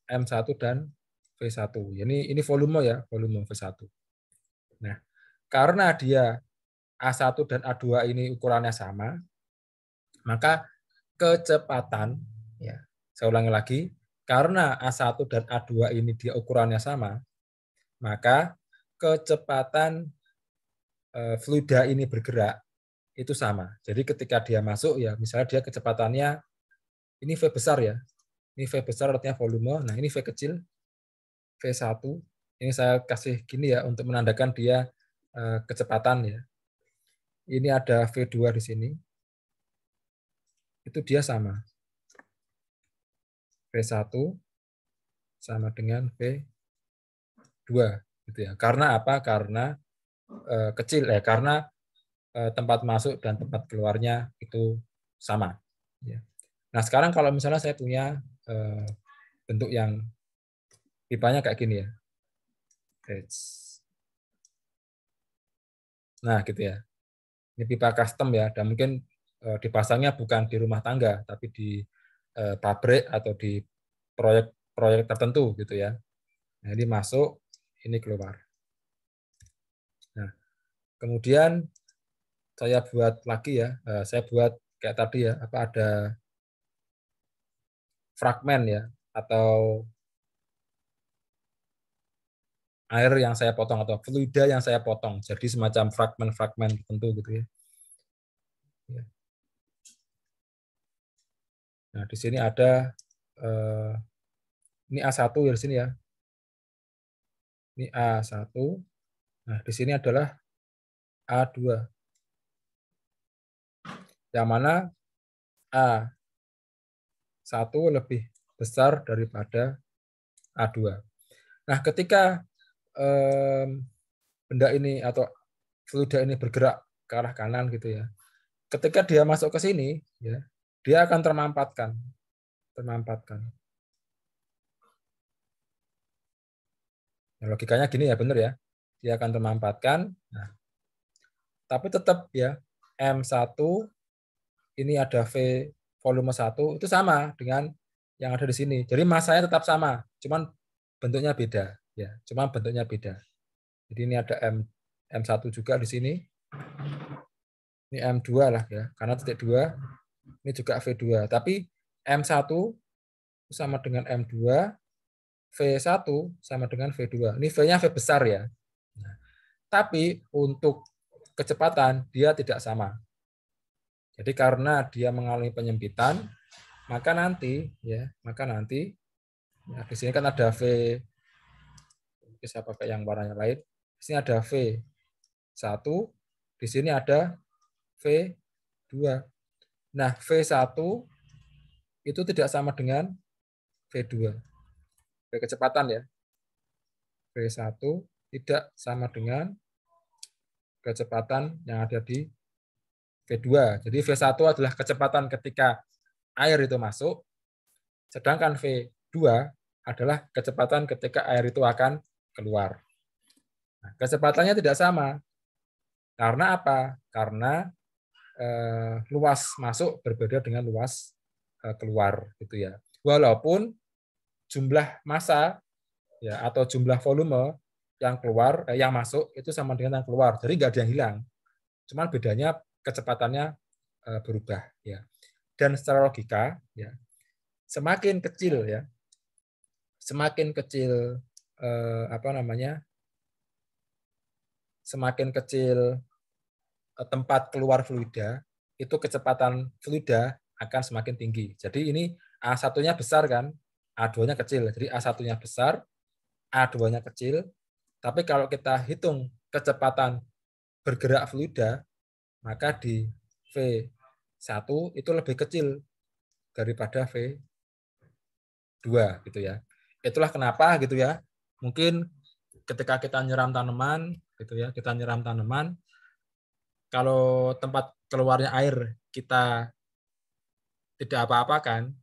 M1 dan V1. Ini volume ya, volume V1. Nah, karena dia A1 dan A2 ini ukurannya sama, maka kecepatan ya, saya ulangi lagi, karena A1 dan A2 ini dia ukurannya sama, maka kecepatan fluida ini bergerak itu sama. Jadi ketika dia masuk ya, misalnya dia kecepatannya ini V besar ya. Ini V besar artinya volume. Nah, ini V kecil V1. Ini saya kasih gini ya untuk menandakan dia kecepatan ya. Ini ada V2 di sini. Itu dia sama. V1 sama dengan V2 gitu ya. Karena apa? Karena kecil ya, karena tempat masuk dan tempat keluarnya itu sama ya. Nah, sekarang kalau misalnya saya punya bentuk yang pipanya kayak gini ya. Nah, gitu ya. Ini pipa custom ya, dan mungkin dipasangnya bukan di rumah tangga, tapi di pabrik atau di proyek-proyek tertentu gitu ya. Nah, ini masuk, ini keluar. Nah, kemudian saya buat lagi ya, saya buat kayak tadi ya, ada fragmen ya, atau air yang saya potong atau fluida yang saya potong, jadi semacam fragmen-fragmen tertentu gitu ya. Nah, di sini ada ini A1 ya di sini ya. Ini A1. Nah, di sini adalah A2. Yang mana A1 lebih besar daripada A2. Nah, ketika benda ini atau fluida ini bergerak ke arah kanan gitu ya. Ketika dia masuk ke sini, ya, dia akan termampatkan. Nah, logikanya gini ya, benar ya. Dia akan termampatkan. Nah, tapi tetap ya, M1 ini ada V volume 1 itu sama dengan yang ada di sini. Jadi massanya tetap sama, cuman bentuknya beda ya. Jadi ini ada M1 juga di sini. Ini M2 lah ya, karena titik 2. Ini juga V2, tapi M1 sama dengan M2, V1 sama dengan V2. Ini V-nya V besar ya. Nah, tapi untuk kecepatan dia tidak sama. Jadi karena dia mengalami penyempitan, maka nanti ya di sini kan ada V, bisa pakai yang warnanya lain. Di sini ada V1, di sini ada V2. Nah, V1 itu tidak sama dengan V2. V kecepatan ya. V1 tidak sama dengan kecepatan yang ada di V2. Jadi V1 adalah kecepatan ketika air itu masuk, sedangkan V2 adalah kecepatan ketika air itu akan keluar. Nah, kecepatannya tidak sama. Karena apa? Karena luas masuk berbeda dengan luas keluar gitu ya. Walaupun jumlah massa ya atau jumlah volume yang keluar, yang masuk itu sama dengan yang keluar. Jadi nggak ada yang hilang. Cuman bedanya kecepatannya berubah ya. Dan secara logika ya, semakin kecil ya, semakin kecil semakin kecil tempat keluar fluida, itu kecepatan fluida akan semakin tinggi. Jadi ini A1-nya besar kan, A2-nya kecil. Jadi A1-nya besar, A2-nya kecil. Tapi kalau kita hitung kecepatan bergerak fluida, maka di V1 itu lebih kecil daripada V2 gitu ya. Itulah kenapa gitu ya. Mungkin ketika kita nyiram tanaman gitu ya, kita nyiram tanaman, kalau tempat keluarnya air kita tidak apa-apakan,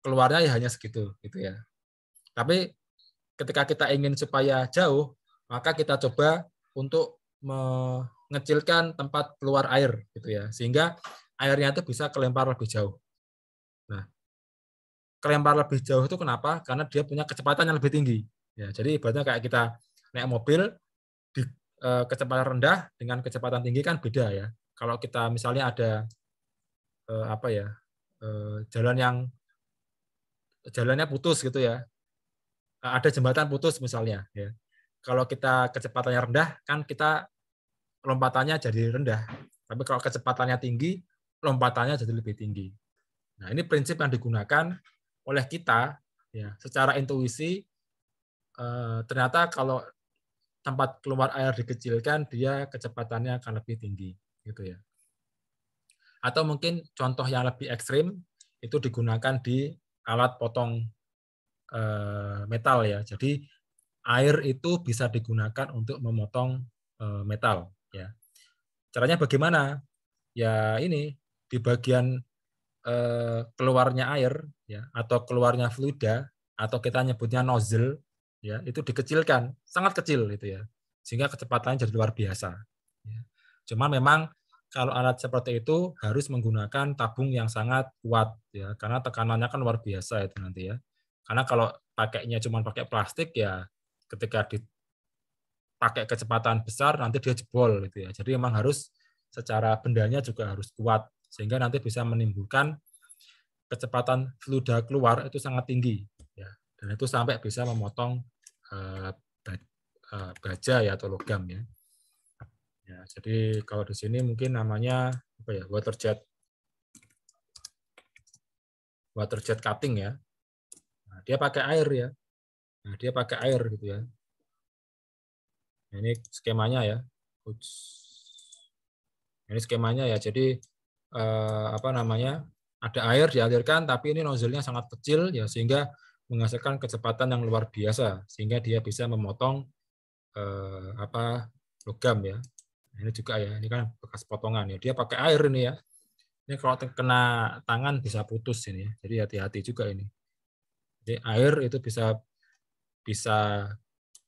keluarnya ya hanya segitu gitu ya. Tapi ketika kita ingin supaya jauh, maka kita coba untuk mengecilkan tempat keluar air gitu ya, sehingga airnya itu bisa kelempar lebih jauh. Nah, kelempar lebih jauh itu kenapa? Karena dia punya kecepatan yang lebih tinggi. Ya, jadi ibaratnya kayak kita naik mobil di kecepatan rendah dengan kecepatan tinggi kan beda ya. Kalau kita misalnya ada jalannya putus gitu ya, ada jembatan putus misalnya ya. Kalau kita kecepatannya rendah kan kita lompatannya jadi rendah. Tapi kalau kecepatannya tinggi, lompatannya jadi lebih tinggi. Nah, ini prinsip yang digunakan oleh kita ya, secara intuisi. Ternyata kalau tempat keluar air dikecilkan, dia kecepatannya akan lebih tinggi gitu ya. Atau mungkin contoh yang lebih ekstrim itu digunakan di alat potong metal ya. Jadi air itu bisa digunakan untuk memotong metal ya. Caranya bagaimana? Ya ini di bagian keluarnya air ya, atau keluarnya fluida, atau kita nyebutnya nozzle ya, itu dikecilkan, sangat kecil itu ya. Sehingga kecepatannya jadi luar biasa. Ya. Cuma memang kalau alat seperti itu harus menggunakan tabung yang sangat kuat ya, karena tekanannya kan luar biasa itu nanti ya. Karena kalau pakainya cuma pakai plastik ya, ketika dipakai kecepatan besar nanti dia jebol gitu ya. Jadi memang harus secara bendanya juga harus kuat sehingga nanti bisa menimbulkan kecepatan fluida keluar itu sangat tinggi ya. Dan itu sampai bisa memotong baja ya atau logam ya. Ya, jadi kalau di sini mungkin namanya apa ya, water jet cutting ya. Nah, dia pakai air ya. Nah, dia pakai air gitu ya. Nah, ini skemanya ya. Ini skemanya ya. Jadi ada air dialirkan, tapi ini nozzle-nya sangat kecil ya, sehingga menghasilkan kecepatan yang luar biasa, sehingga dia bisa memotong logam ya. Ini juga ya, ini kan bekas potongan ya. Dia pakai air ini ya. Ini kalau kena tangan bisa putus ini, jadi hati-hati juga ini. Jadi air itu bisa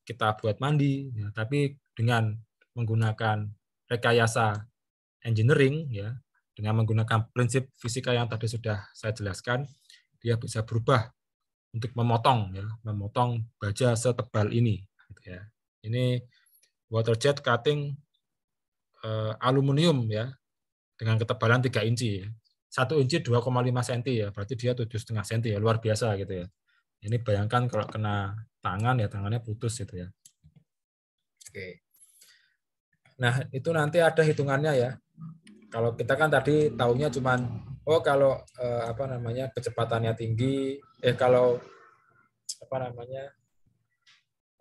kita buat mandi, ya, tapi dengan menggunakan rekayasa engineering ya, dengan menggunakan prinsip fisika yang tadi sudah saya jelaskan, dia bisa berubah untuk memotong baja setebal ini. Gitu ya. Ini water jet cutting aluminium ya, dengan ketebalan 3 inci. 1 inci 2,5 cm ya, berarti dia 7,5 cm ya, luar biasa gitu ya. Ini bayangkan kalau kena tangan ya, tangannya putus gitu ya. Oke. Nah, itu nanti ada hitungannya ya. Kalau kita kan tadi taunya cuman kalau kecepatannya tinggi, kalau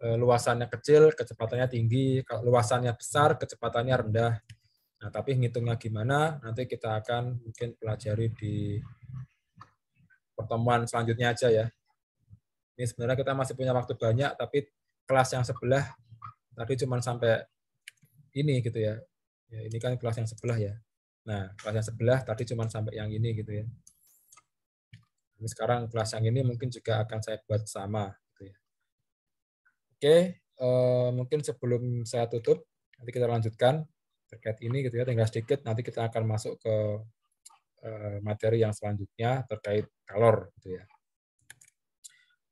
luasannya kecil, kecepatannya tinggi, kalau luasannya besar, kecepatannya rendah. Nah, tapi ngitungnya gimana nanti kita akan mungkin pelajari di pertemuan selanjutnya aja ya. Ini sebenarnya kita masih punya waktu banyak, tapi kelas yang sebelah tadi cuma sampai ini gitu ya. Ya, ini kan kelas yang sebelah ya. Nah, kelas yang sebelah tadi cuma sampai yang ini gitu ya. Ini sekarang kelas yang ini mungkin juga akan saya buat sama. Gitu ya. Oke, mungkin sebelum saya tutup, nanti kita lanjutkan terkait ini gitu ya. Tinggal sedikit, nanti kita akan masuk ke materi yang selanjutnya terkait kalor gitu ya.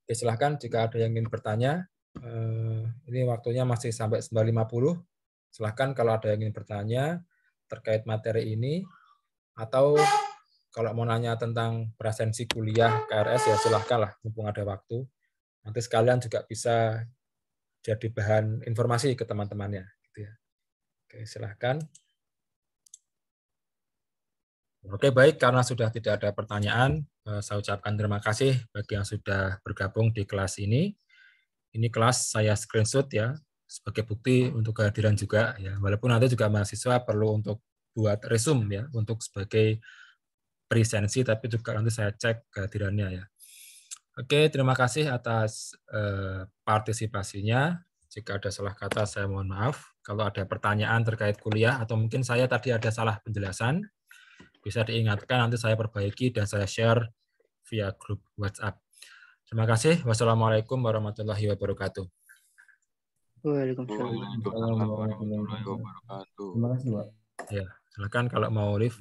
Oke, silahkan jika ada yang ingin bertanya. Ini waktunya masih sampai 9.50. Silahkan kalau ada yang ingin bertanya terkait materi ini, atau kalau mau nanya tentang presensi kuliah KRS ya silahkan lah, mumpung ada waktu. Nanti sekalian juga bisa jadi bahan informasi ke teman-temannya. Gitu ya. Oke, silahkan. Oke, baik. Karena sudah tidak ada pertanyaan, saya ucapkan terima kasih bagi yang sudah bergabung di kelas ini. Ini kelas saya screenshot ya, sebagai bukti untuk kehadiran juga. Ya. Walaupun nanti juga mahasiswa perlu untuk buat resume ya, untuk sebagai presensi, tapi juga nanti saya cek kehadirannya ya. Oke, terima kasih atas partisipasinya. Jika ada salah kata, saya mohon maaf. Kalau ada pertanyaan terkait kuliah, atau mungkin saya tadi ada salah penjelasan, bisa diingatkan, nanti saya perbaiki dan saya share via grup WhatsApp. Terima kasih. Wassalamualaikum warahmatullahi wabarakatuh. Waalaikumsalam warahmatullahi wabarakatuh. Terima kasih, Pak. Ya, silakan kalau mau live.